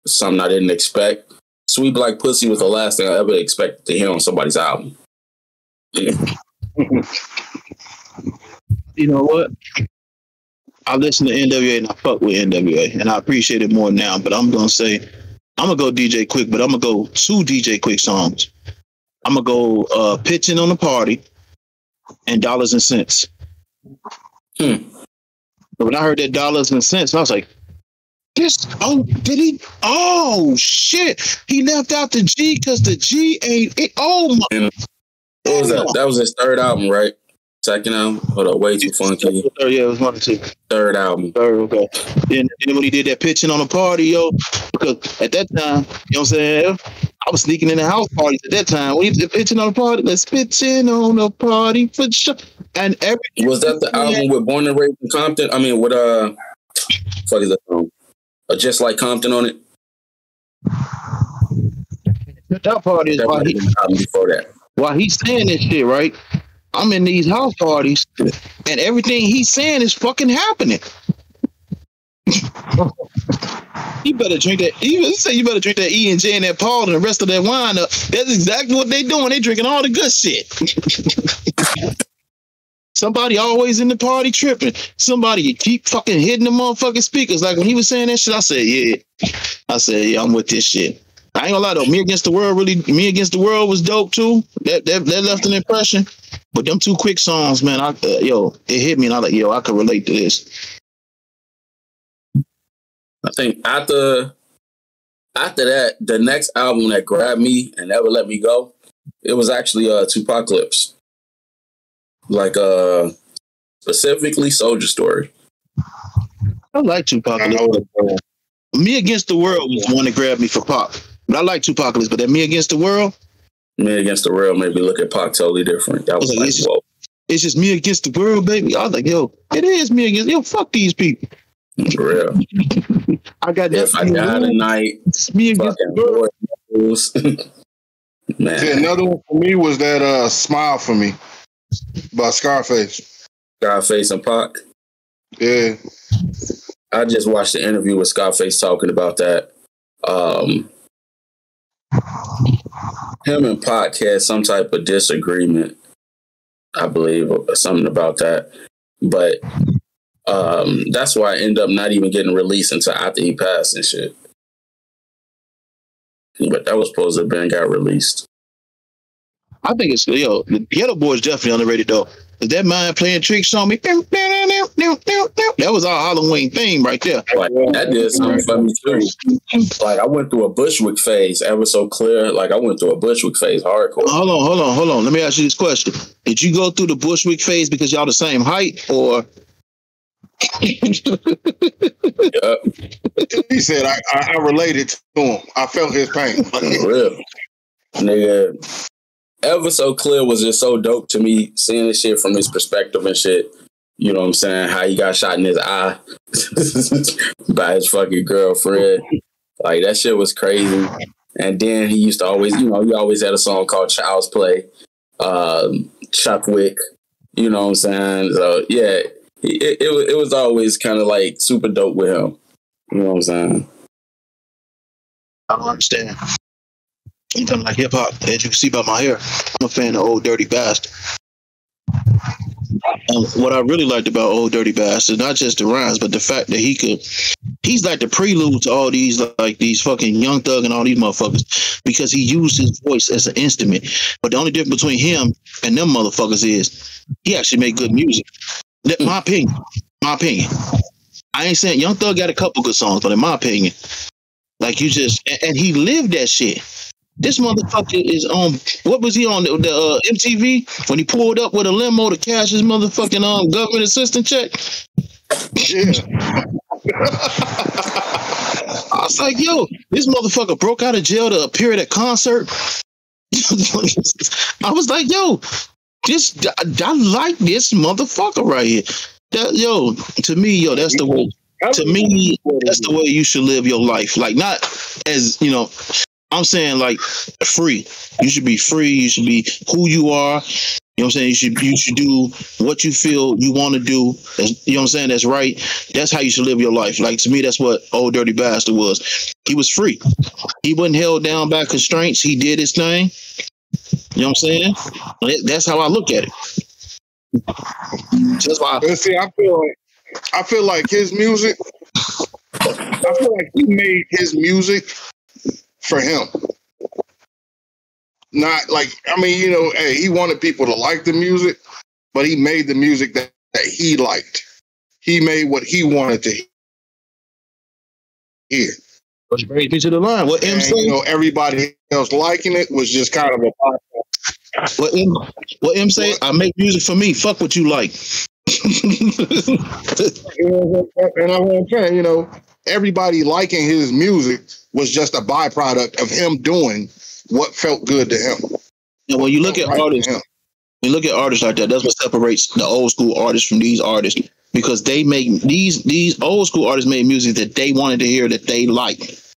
Something I didn't expect. Sweet Black Pussy was the last thing I ever expected to hear on somebody's album. Yeah. You know what? I listen to NWA and I fuck with NWA and I appreciate it more now, but I'm going to say, I'm going to go DJ Quick, but I'm going to go 2 DJ Quick songs. I'm going to go Pitching on the Party and Dollars and Cents. But when I heard that Dollars and Cents, I was like, did he? Oh, shit. He left out the G because the G ain't it. Oh, my. And what was that? That was his 3rd album, right? 2nd album? Hold on, Way Too Funky. Yeah, it was 1 or 2. 3rd album. 3rd, okay. And when he did that Pitching on the Party, yo, because at that time, you know what I'm saying? I was sneaking in the house parties at that time. When he pitching on the party, let's pitching on the party for sure. And everything. Was that the album with Born and Raised in Compton? I mean, with fuck is that song? Just Like Compton on it. That party is while he's saying this shit, right? I'm in these house parties, and everything he's saying is fucking happening. You better drink that. Even say you better drink that E&J and that Paul and the rest of that wine up. That's exactly what they doing. They drinking all the good shit. Somebody always in the party tripping. Somebody keep fucking hitting the motherfucking speakers. Like when he was saying that shit, I said, yeah, I'm with this shit. I ain't gonna lie though. Me Against the World was dope too. That left an impression. But them 2 Quick songs, man, it hit me and I was like, I could relate to this. I think after that, the next album that grabbed me and never let me go, it was actually Tupacalypse. Like specifically Soldier Story. I like Tupacalypse. Me Against the World was the one that grabbed me for Pac. But I like Tupacalypse, but that Me Against the World? Me Against the World made me look at Pac totally different. That was like, whoa. It's just me against the world, baby. I was like, it is me against, fuck these people. For real. I got that. If I die tonight, it's me against the world. Man. See, another one for me was that Smile For Me. By Scarface. Scarface and Pac. Yeah. I just watched the interview with Scarface talking about that. Him and Pac had some type of disagreement, I believe, or something about that. But that's why I ended up not even getting released until after he passed and shit. But that was supposed to have been got released. I think it's the Ghetto Boy is definitely underrated though. That mind playing tricks on me. That was our Halloween theme right there. Like that did something for me too. Like I went through a Bushwick phase, ever so clear. Like I went through a Bushwick phase, hardcore. Hold on. Let me ask you this question: did you go through the Bushwick phase because y'all the same height, or? He said, I related to him. I felt his pain. For real. Nigga, Ever So Clear was just so dope to me, seeing this shit from his perspective and shit. You know what I'm saying? How he got shot in his eye by his fucking girlfriend. Like, that shit was crazy. And then he used to always, he always had a song called Child's Play, Chuck Wick. You know what I'm saying? So, yeah, it was always kind of like super dope with him. You know what I'm saying? I don't understand. You talking like hip hop, as you can see by my hair. I'm a fan of Old Dirty Bastard. What I really liked about Old Dirty Bastard, not just the rhymes, but the fact that he's like the prelude to all these, like these fucking Young Thug and all these motherfuckers, because he used his voice as an instrument. But the only difference between him and them motherfuckers is he actually made good music. My opinion. I ain't saying Young Thug got a couple good songs, but in my opinion, like and he lived that shit. This motherfucker is on, what was he on, the MTV? When he pulled up with a limo to cash his motherfucking government assistant check? Yeah. I was like, yo, this motherfucker broke out of jail to appear at a concert. I was like, yo, I like this motherfucker right here. To me, that's the way. To me, that's the way you should live your life. Like, not as, I'm saying, like, free. You should be free. You should be who you are. You know what I'm saying? You should do what you feel you want to do. You know what I'm saying? That's right. That's how you should live your life. Like, to me, that's what Old Dirty Bastard was. He was free. He wasn't held down by constraints. He did his thing. You know what I'm saying? That's how I look at it. That's why. See, I feel like his music. I feel like he made his music for him. Not like, hey, he wanted people to like the music, but he made the music that he liked. He made what he wanted to hear. Which brings me to the line. What M said? Everybody else liking it was just kind of a What M say? I make music for me. Fuck what you like. And I'm saying, everybody liking his music was just a byproduct of him doing what felt good to him. And when you look at artists, like that, that's what separates the old school artists from these artists, because they make these old school artists made music that they wanted to hear, that they liked,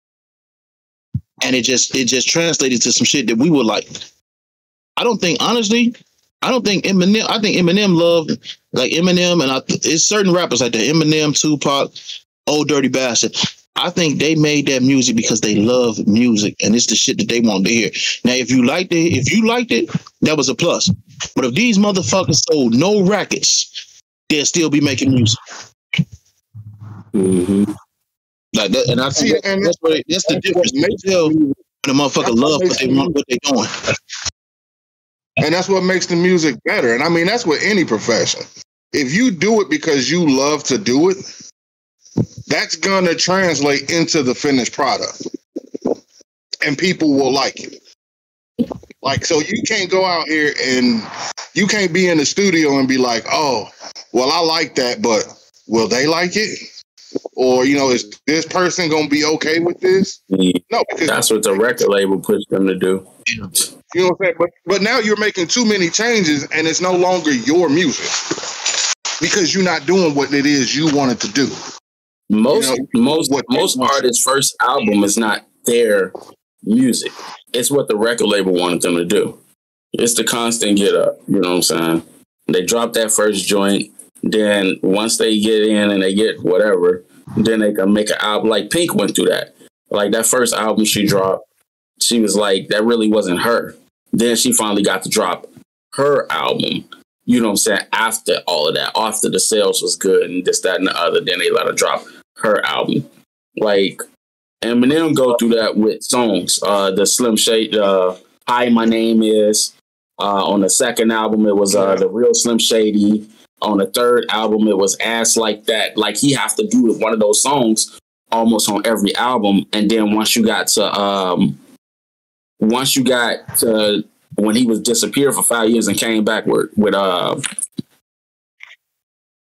and it just translated to some shit that we would like. I don't think Eminem. I think Eminem loved, like Eminem, and it's certain rappers like that. Eminem, Tupac, Old Dirty Bastard. I think they made that music because they love music, and it's the shit that they wanted to hear. Now, if you liked it, that was a plus. But if these motherfuckers sold no records, they'll still be making music. Mm-hmm. Like that, and I see, that's the difference. You tell when a motherfucker love what they want, what they doing. And that's what makes the music better. And that's with any profession. If you do it because you love to do it, that's going to translate into the finished product. And people will like it. Like, so you can't go out here and you can't be in the studio and be like, oh, well, I like that, but will they like it? Or, is this person going to be okay with this? No, because that's what the record label pushed them to do. You know what I'm saying? But now you're making too many changes and it's no longer your music because you're not doing what it is you wanted to do. Most artists' first album is not their music. It's what the record label wanted them to do. It's the constant get up. You know what I'm saying? They drop that first joint. Then once they get in and they get whatever, then they can make an album. Like Pink went through that. Like that first album she dropped, she was like, that really wasn't her. Then she finally got to drop her album. You know what I'm saying? After all of that, after the sales was good and this, that, and the other, then they let her drop her album. Like Eminem go through that with songs. The Slim Shady, Hi, My Name Is. On the second album, it was The Real Slim Shady. On the third album, it was Ass Like That. Like he has to do one of those songs almost on every album. And then once you got to when he was disappeared for 5 years and came back with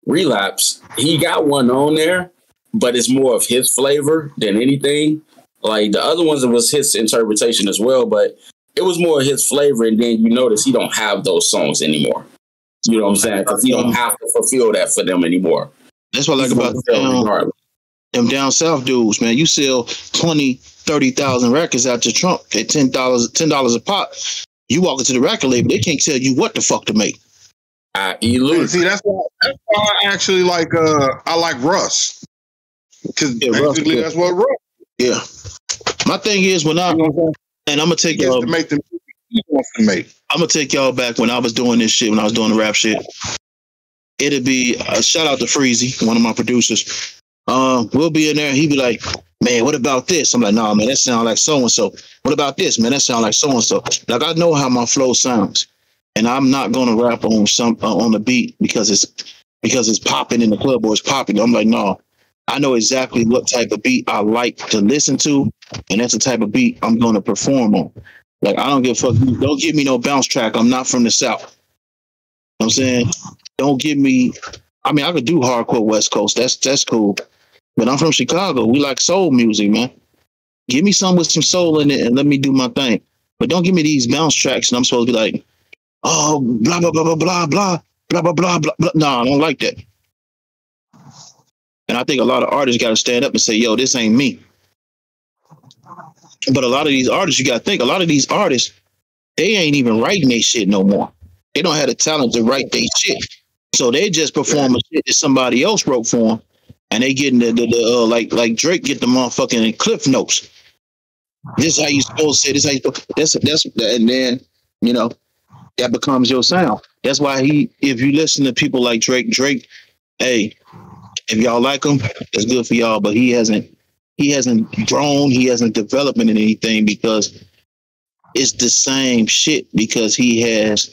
Relapse, he got one on there, but it's more of his flavor than anything. Like the other ones, it was his interpretation as well, but it was more of his flavor. And then you notice he don't have those songs anymore. You know what I'm saying? Because he don't have to fulfill that for them anymore. That's what I like about them down south dudes, man. You sell 20, 30,000 records out your trunk at $10 a pop. You walk into the record label, they can't tell you what the fuck to make. See, that's why I actually like I like Russ. Because basically that's what Russ. Yeah. My thing is when and I'm gonna take y'all to make the music he wants to make. I'm gonna take y'all back when I was doing this shit, when I was doing the rap shit. It'd be a shout out to Freezy, one of my producers. We'll be in there. He'd be like, man, what about this? I'm like, nah, man, that sounds like so-and-so. What about this, man? That sounds like so-and-so. Like, I know how my flow sounds. And I'm not going to rap on the beat because it's popping in the club or it's popping. I'm like, no, I know exactly what type of beat I like to listen to. And that's the type of beat I'm going to perform on. Like, I don't give a fuck. Don't give me no bounce track. I'm not from the South. You know what I'm saying? Don't give me, I mean, I could do hardcore West Coast. That's cool. But I'm from Chicago. We like soul music, man. Give me some with some soul in it and let me do my thing. But don't give me these bounce tracks and I'm supposed to be like, oh, blah, blah, blah, blah, blah, blah, blah, blah, blah, blah, blah. No, I don't like that. And I think a lot of artists got to stand up and say, yo, this ain't me. But a lot of these artists, you got to think, a lot of these artists, they ain't even writing their shit no more. They don't have the talent to write their shit. So they just perform a shit that somebody else wrote for them. And they getting like Drake get the motherfucking cliff notes. This is how you supposed to say. This is how you supposed. And then you know that becomes your sound. That's why if you listen to people like Drake, hey, if y'all like him, that's good for y'all. But he hasn't grown. He hasn't developed in anything because it's the same shit. Because he has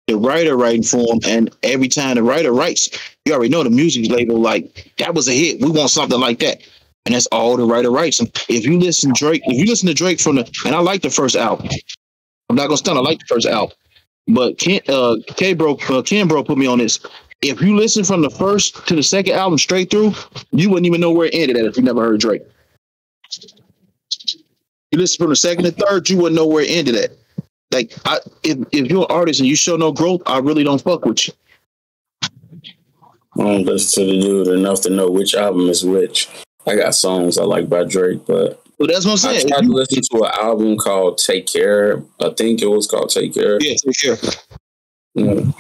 the writer writing for him, and every time the writer writes, you already know the music label, like, that was a hit. We want something like that. And that's all the writer writes. And if you listen to Drake from and I like the first album. I'm not gonna stunt, I like the first album. But Ken Bro put me on this. If you listen from the first to the second album straight through, you wouldn't even know where it ended at if you never heard Drake. You listen from the second to third, you wouldn't know where it ended at. Like, if you're an artist and you show no growth, I really don't fuck with you. I don't listen to the dude enough to know which album is which. I got songs I like by Drake, but that's what I'm saying. I tried to listen to an album called Take Care. I think it was called Take Care. Yeah, Take Care. Mm.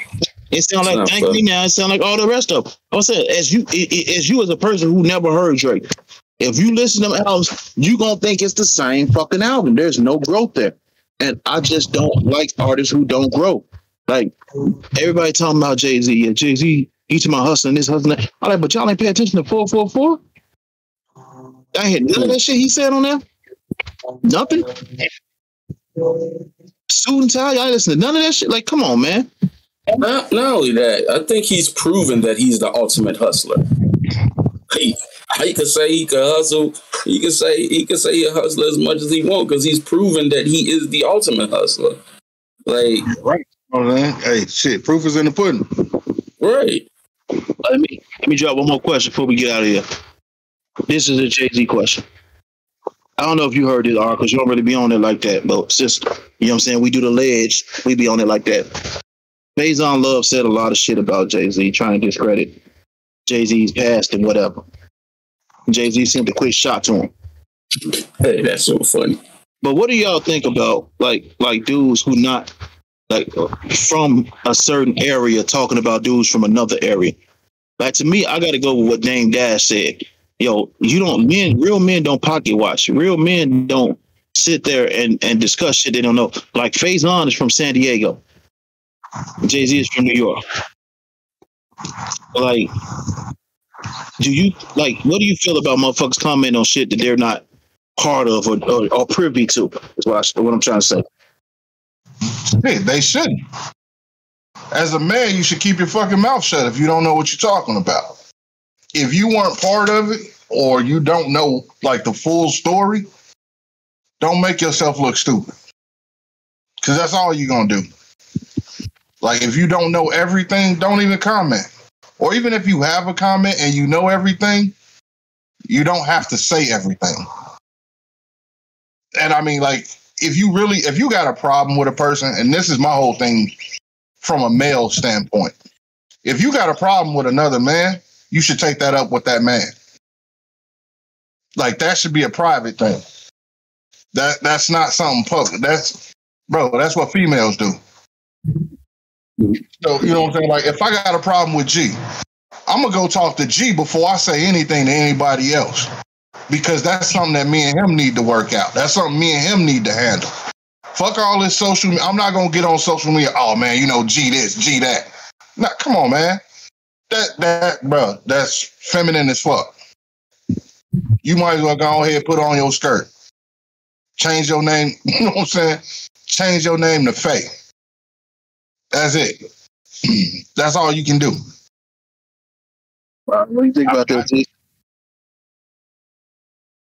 It sounds like Thank Me Now. It sounds like all the rest of them. I said, as you as a person who never heard Drake, if you listen to them albums, you gonna think it's the same fucking album. There's no growth there. And I just don't like artists who don't grow. Like, everybody talking about Jay-Z. Yeah, Jay-Z, he to my hustling, this hustling. That. I'm like, but y'all ain't pay attention to 444? I had none of that shit he said on there. Nothing. Suit and tie, y'all listen to none of that shit. Like, come on, man. Not only that, I think he's proven that he's the ultimate hustler. He could say he could hustle. He could say he a hustler as much as he wants because he's proven that he is the ultimate hustler. Like, right. Oh, man. Hey, shit, proof is in the pudding. Right. Let me drop one more question before we get out of here. This is a Jay-Z question. I don't know if you heard this, R, because you don't really be on it like that. But since, you know what I'm saying, we do the ledge, we be on it like that. Faison Love said a lot of shit about Jay-Z, trying to discredit Jay-Z's past and whatever. Jay-Z sent a quick shot to him. Hey, that's so funny. But what do y'all think about like dudes who not like from a certain area talking about dudes from another area. Like to me, I gotta go with what Dame Dash said. Yo, real men don't pocket watch. Real men don't sit there and discuss shit they don't know. Like Faison is from San Diego. Jay-Z is from New York. Like, what do you feel about motherfuckers commenting on shit that they're not part of or privy to? Is what I'm trying to say. Hey, they shouldn't. As a man, you should keep your fucking mouth shut if you don't know what you're talking about. If you weren't part of it or you don't know like the full story, don't make yourself look stupid. Because that's all you're going to do. Like, if you don't know everything, don't even comment. Or even if you have a comment and you know everything, you don't have to say everything. And I mean, like, if you got a problem with a person, and this is my whole thing from a male standpoint, if you got a problem with another man, you should take that up with that man. Like, that should be a private thing. That's not something public. That's what females do. So, you know what I'm saying? Like, if I got a problem with G, I'm going to go talk to G before I say anything to anybody else. Because that's something that me and him need to work out. That's something me and him need to handle. Fuck all this social media. I'm not going to get on social media. Oh, man, you know, G this, G that. Nah, come on, man. That's feminine as fuck. You might as well go ahead and put on your skirt. Change your name. You know what I'm saying? Change your name to Faye. That's it. That's all you can do. What do you think about that, G?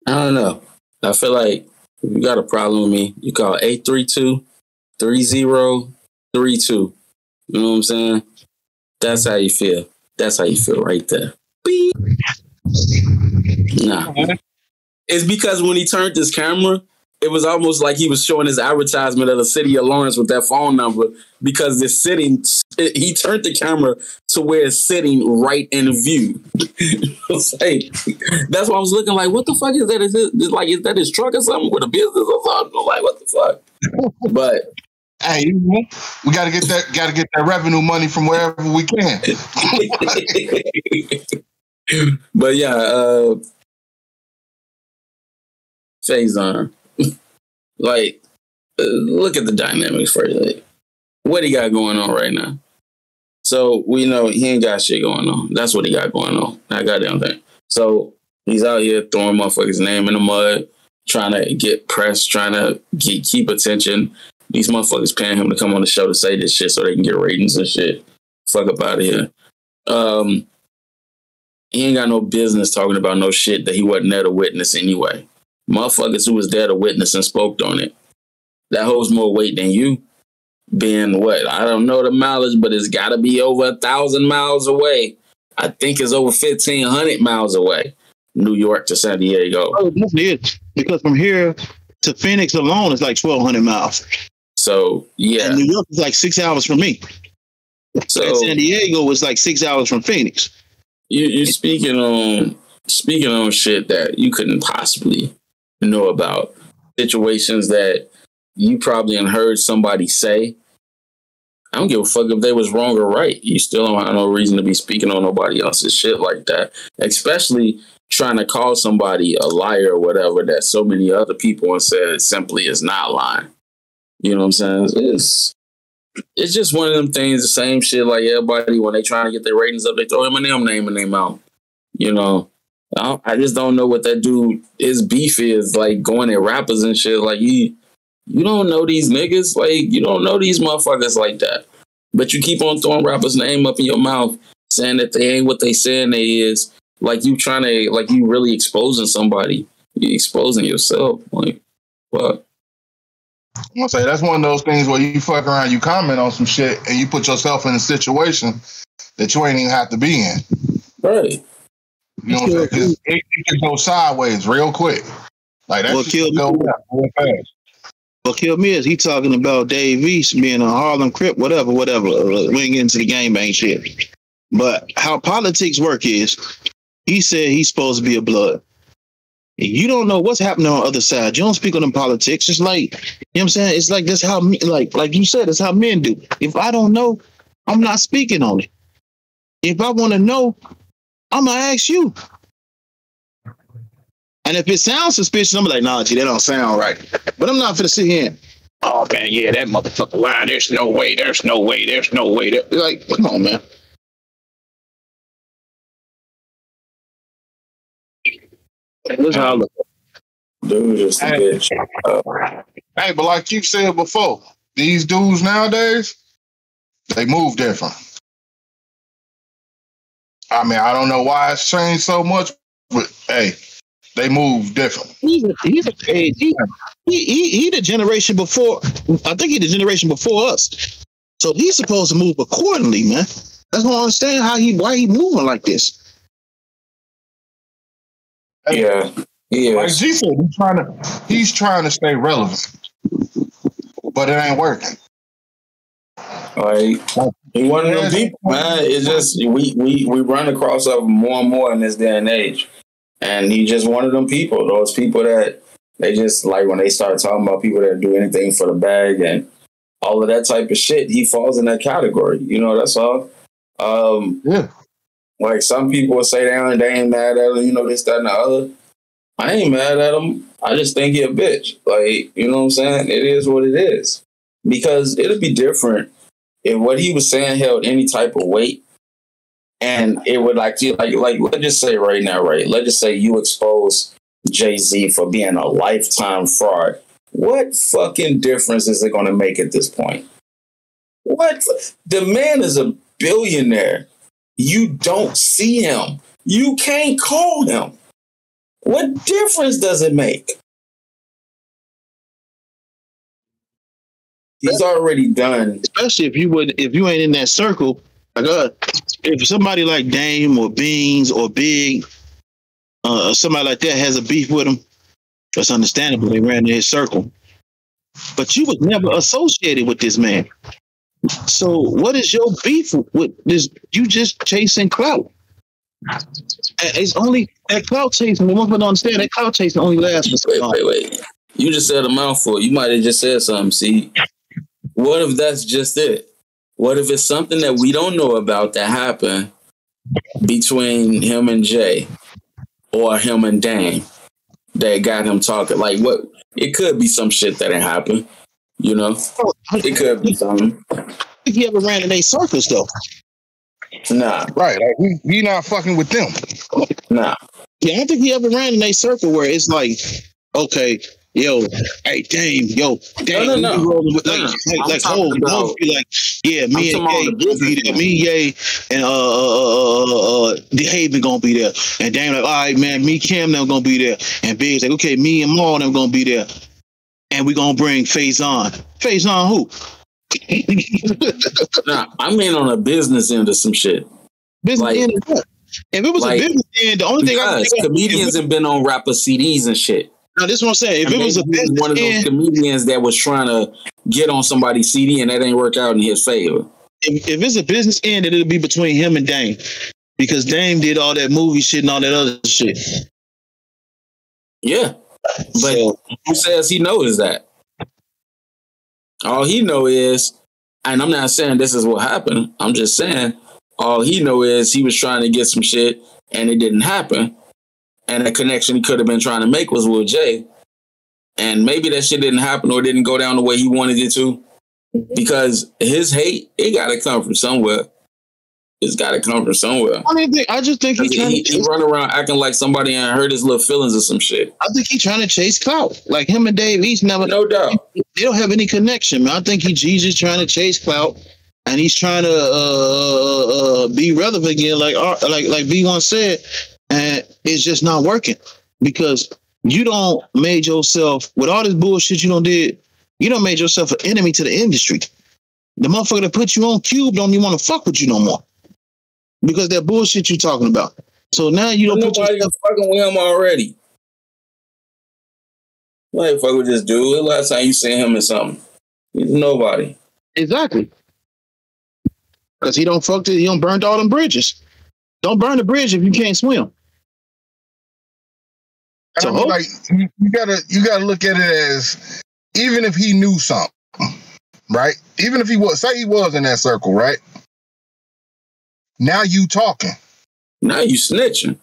I don't know. I feel like if you got a problem with me, you call 832-3032. You know what I'm saying? That's how you feel. That's how you feel right there. Beep. Nah. It's because when he turned his camera, it was almost like he was showing his advertisement of the city of Lawrence with that phone number, because he turned the camera to where it's sitting right in view. Like, that's why I was looking like, what the fuck is that? Is that his truck or something with a business or something? I'm like, what the fuck? But hey, we gotta get that revenue money from wherever we can. But yeah, Faison. Like, look at the dynamics for you. Like, what he got going on right now? So we know he ain't got shit going on. That's what he got going on. That goddamn thing. So he's out here throwing motherfuckers' name in the mud, trying to get press, trying to keep attention. These motherfuckers paying him to come on the show to say this shit so they can get ratings and shit. Fuck up out of here. He ain't got no business talking about no shit that he wasn't there to witness anyway. Motherfuckers who was there to witness and spoke on it. That holds more weight than you being what? I don't know the mileage, but it's got to be over 1,000 miles away. I think it's over 1,500 miles away. New York to San Diego. Oh, it is. Because from here to Phoenix alone is like 1,200 miles. So, yeah. And New York is like 6 hours from me. So and San Diego was like 6 hours from Phoenix. You're speaking on shit that you couldn't possibly know about. Situations that you probably heard somebody say. I don't give a fuck if they was wrong or right. You still don't have no reason to be speaking on nobody else's shit like that. Especially trying to call somebody a liar or whatever that so many other people have said simply is not lying. You know what I'm saying? It's just one of them things, the same shit like everybody, when they trying to get their ratings up, they throw him a name in their mouth. You know? I just don't know what that dude, his beef is, like going at rappers and shit. Like, you don't know these niggas. Like, you don't know these motherfuckers like that. But you keep on throwing rappers' name up in your mouth, saying that they ain't what they saying they is. Like, you really exposing somebody. You exposing yourself. Like, fuck. I'm gonna say that's one of those things where you fuck around, you comment on some shit, and you put yourself in a situation that you ain't even have to be in. Right. You know what I'm saying? 'Cause it can go sideways real quick. Like that shit go real fast. What killed me is he talking about Dave East being a Harlem Crip, whatever. We ain't getting into the game, ain't shit. But how politics work is, he said he's supposed to be a blood. You don't know what's happening on the other side. You don't speak on them politics. It's like, you know what I'm saying? It's like that's how, like you said, that's how men do. If I don't know, I'm not speaking on it. If I want to know, I'm going to ask you. And if it sounds suspicious, I'm like, nah, G, that don't sound right. But I'm not going to sit here and, oh, man, yeah, that motherfucker lying. There's no way. There's no way. There's no way. Like, come on, man. That's how I look. Dude, just a bitch. Hey, but like you said before, these dudes nowadays, they move different. I mean, I don't know why it's changed so much, but hey, they move different. He the generation before. I think he the generation before us. So he's supposed to move accordingly, man. I don't understand why he moving like this. Yeah. Like G said, he's trying to stay relevant, but it ain't working. Like, he one of them people, man. It's just we run across of him more and more in this day and age, and he just one of them people. Those people that they just like when they start talking about people that do anything for the bag and all of that type of shit. He falls in that category. You know, that's all. Yeah. Like some people will say they ain't mad at him. You know, this, that, and the other. I ain't mad at him. I just think he a bitch. Like, you know what I'm saying? It is what it is. Because it'll be different if what he was saying held any type of weight. And it would like let's just say right now, right? Let's just say you expose Jay-Z for being a lifetime fraud. What fucking difference is it going to make at this point? What? The man is a billionaire. You don't see him. You can't call him. What difference does it make? He's already done. Especially if you ain't in that circle. Like, if somebody like Dame or Beans or Big, somebody like that has a beef with him, that's understandable. They ran in his circle. But you was never associated with this man. So what is your beef with this? You just chasing clout. It's only that clout chasing. We want to understand that clout chasing only lasts for so long. Wait. You just said a mouthful. You might have just said something. See, what if that's just it? What if it's something that we don't know about that happened between him and Jay or him and Dame that got him talking? Like, what? It could be some shit that didn't happen. You know, it could be something. I think he ever ran in a circus though. Nah. Right. Like, we not fucking with them. Nah. Yeah, I don't think he ever ran in a circle where it's like, okay, yo, hey, Dame, yo, Dame, no. Like, hold, be like, yeah, me and Ye gonna be there. Me, Ye, and the Haven gonna be there. And Dame like, all right, man, me, Cam, them gonna be there. And Big's like, okay, me and Maul, them gonna be there. And we gonna bring Faison. Faison who? Nah, I mean on a business end or some shit. Business like, end of what? If it was a business end, the only thing I think comedians have been on rapper CDs and shit. No, this is what I'm saying. If it was a business one of those comedians that was trying to get on somebody's CD and that ain't work out in his favor. If it's a business end, it'll be between him and Dame. Because Dame did all that movie shit and all that other shit. Yeah. But who says he knows that? All he know is, and I'm not saying this is what happened. I'm just saying all he know is he was trying to get some shit and it didn't happen. And the connection he could have been trying to make was with Jay. And maybe that shit didn't happen or didn't go down the way he wanted it to. Because his hate, it got to come from somewhere. It's got to come from somewhere. I just think he run around acting like somebody ain't hurt his little feelings or some shit. I think he's trying to chase clout. Like him and Dave East never. No doubt. They don't have any connection, man. I think he's just trying to chase clout, and he's trying to be relevant again, like B1 said, and it's just not working because you don't made yourself with all this bullshit you don't did. You don't made yourself an enemy to the industry. The motherfucker that put you on Cube don't even want to fuck with you no more. Because that bullshit you talking about. So now you don't put nobody fucking with him already. Nobody fuck with this dude. The last time you seen him in something. He's nobody. Exactly. Because he don't burned all them bridges. Don't burn the bridge if you can't swim. So like you gotta look at it as, even if he knew something, right? Even if he was in that circle, right? Now you talking. Now you snitching.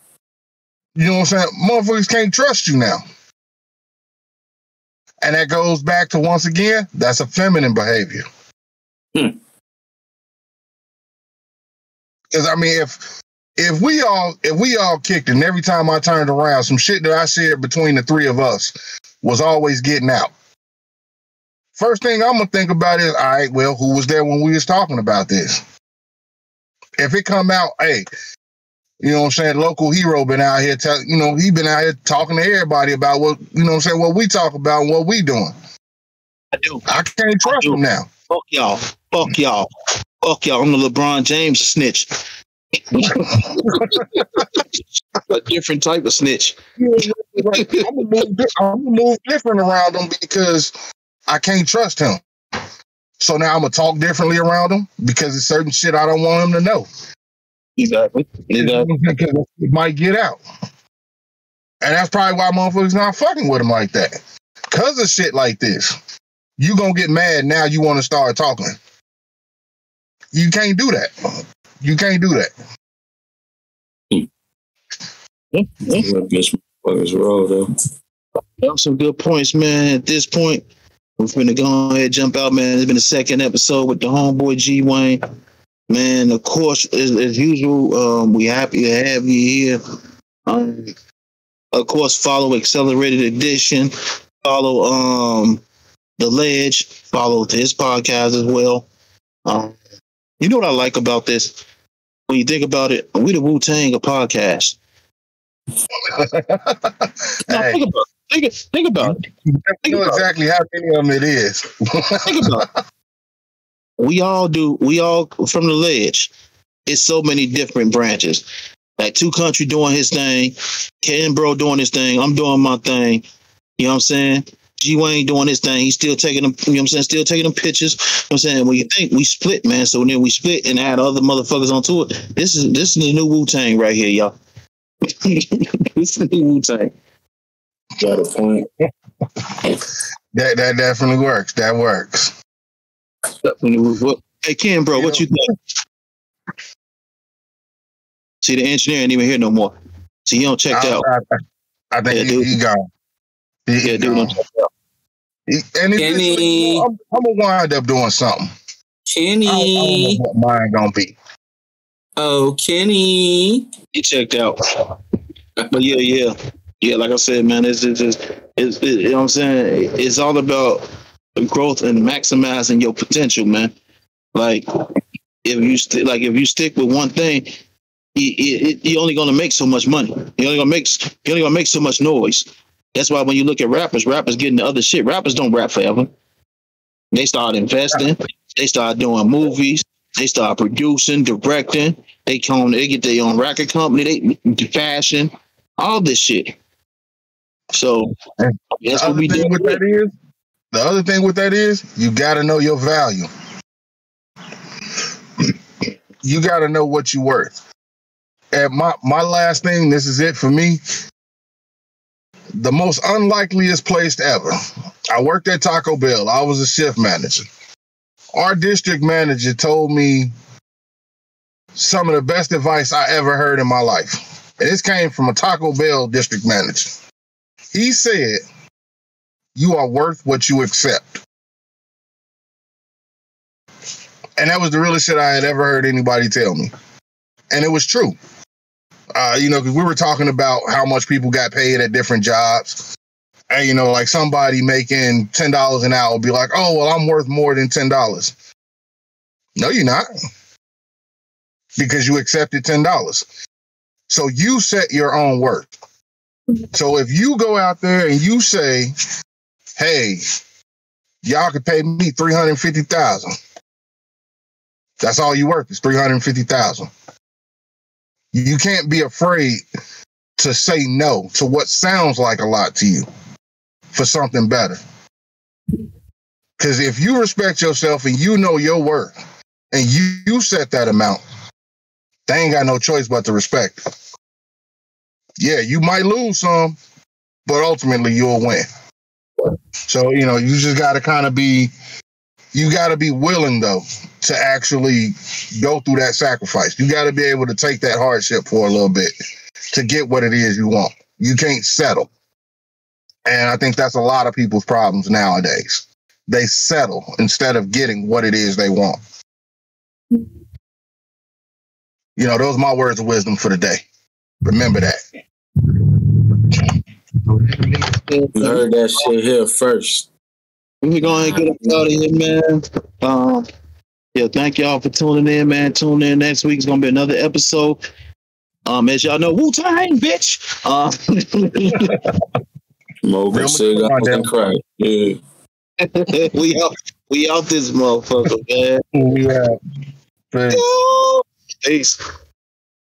You know what I'm saying? Motherfuckers can't trust you now. And that goes back to, once again, that's a feminine behavior. Because I mean, if we all kicked it, and every time I turned around, some shit that I shared between the three of us was always getting out. First thing I'm gonna think about is, all right, well, who was there when we was talking about this? If it come out, hey, you know what I'm saying, local hero been out here, he been out here talking to everybody about what, you know what I'm saying, what we talk about and what we doing. I do. I can't trust him now. Fuck y'all. I'm the LeBron James snitch. A different type of snitch. I'm gonna move different around him because I can't trust him. So now I'm gonna talk differently around him because it's certain shit I don't want him to know. Exactly. Because it might get out. And that's probably why motherfuckers not fucking with him like that. Because of shit like this. You gonna get mad now, you want to start talking. You can't do that. You can't do that. Some good points, man. At this point, we're going to go ahead and jump out, man. It's been the second episode with the homeboy G Waune. Man, of course, as usual, we happy to have you here. Of course, follow Accelerated Edition. Follow The Ledge. Follow his podcast as well. You know what I like about this? When you think about it, we the Wu-Tang of podcasts. Hey, think about it. You know exactly how many of them it is. Think about it. We all from The Ledge. It's so many different branches. Like Two Country doing his thing, Ken Bro doing his thing, I'm doing my thing. You know what I'm saying? G Waune doing his thing. He's still taking them, you know what I'm saying? Still taking them pictures. You know what I'm saying? When you think we split, man. So then we split and add other motherfuckers onto it. This is the new Wu-Tang right here, y'all. This is the new Wu-Tang. Got a point. That definitely works. That works. Hey, Ken, bro, what you think? See, the engineer ain't even here no more. See, he don't checked out. I think he gone. Dude, don't check out. Kenny. I'm gonna wind up doing something. Kenny. I don't know what mine gonna be. Oh, Kenny. He checked out. But yeah. Like I said, man, it's you know what I'm saying? It's all about growth and maximizing your potential, man. Like if you stick with one thing, you're only gonna make so much money. You're only gonna make so much noise. That's why when you look at rappers getting the other shit. Rappers don't rap forever. They start investing. They start doing movies. They start producing, directing. They get their own record company. They fashion, all this shit. So that's what we do. The other thing with that is you got to know your value. You got to know what you're worth. And my last thing, this is it for me. The most unlikeliest place ever. I worked at Taco Bell. I was a shift manager. Our district manager told me some of the best advice I ever heard in my life. And this came from a Taco Bell district manager. He said, you are worth what you accept. And that was the realest shit I had ever heard anybody tell me. And it was true. Because we were talking about how much people got paid at different jobs. And, like somebody making $10 an hour would be like, oh, well, I'm worth more than $10. No, you're not. Because you accepted $10. So you set your own worth. So if you go out there and you say, hey, y'all could pay me $350,000. That's all you worth is $350,000. You can't be afraid to say no to what sounds like a lot to you for something better. Because if you respect yourself and you know your worth and you set that amount, they ain't got no choice but to respect it. Yeah, you might lose some, but ultimately you'll win. So, you know, you just got to kind of be willing, though, to actually go through that sacrifice. You got to be able to take that hardship for a little bit to get what it is you want. You can't settle. And I think that's a lot of people's problems nowadays. They settle instead of getting what it is they want. You know, those are my words of wisdom for the day. Remember that. You heard that shit here first. We're going to get us out of here, man. Yeah, thank y'all for tuning in, man. Tune in next week. It's going to be another episode. As y'all know, Wu-Tang, bitch. Smoking cigars and crack. Yeah. we out this motherfucker, man. Yeah. Peace.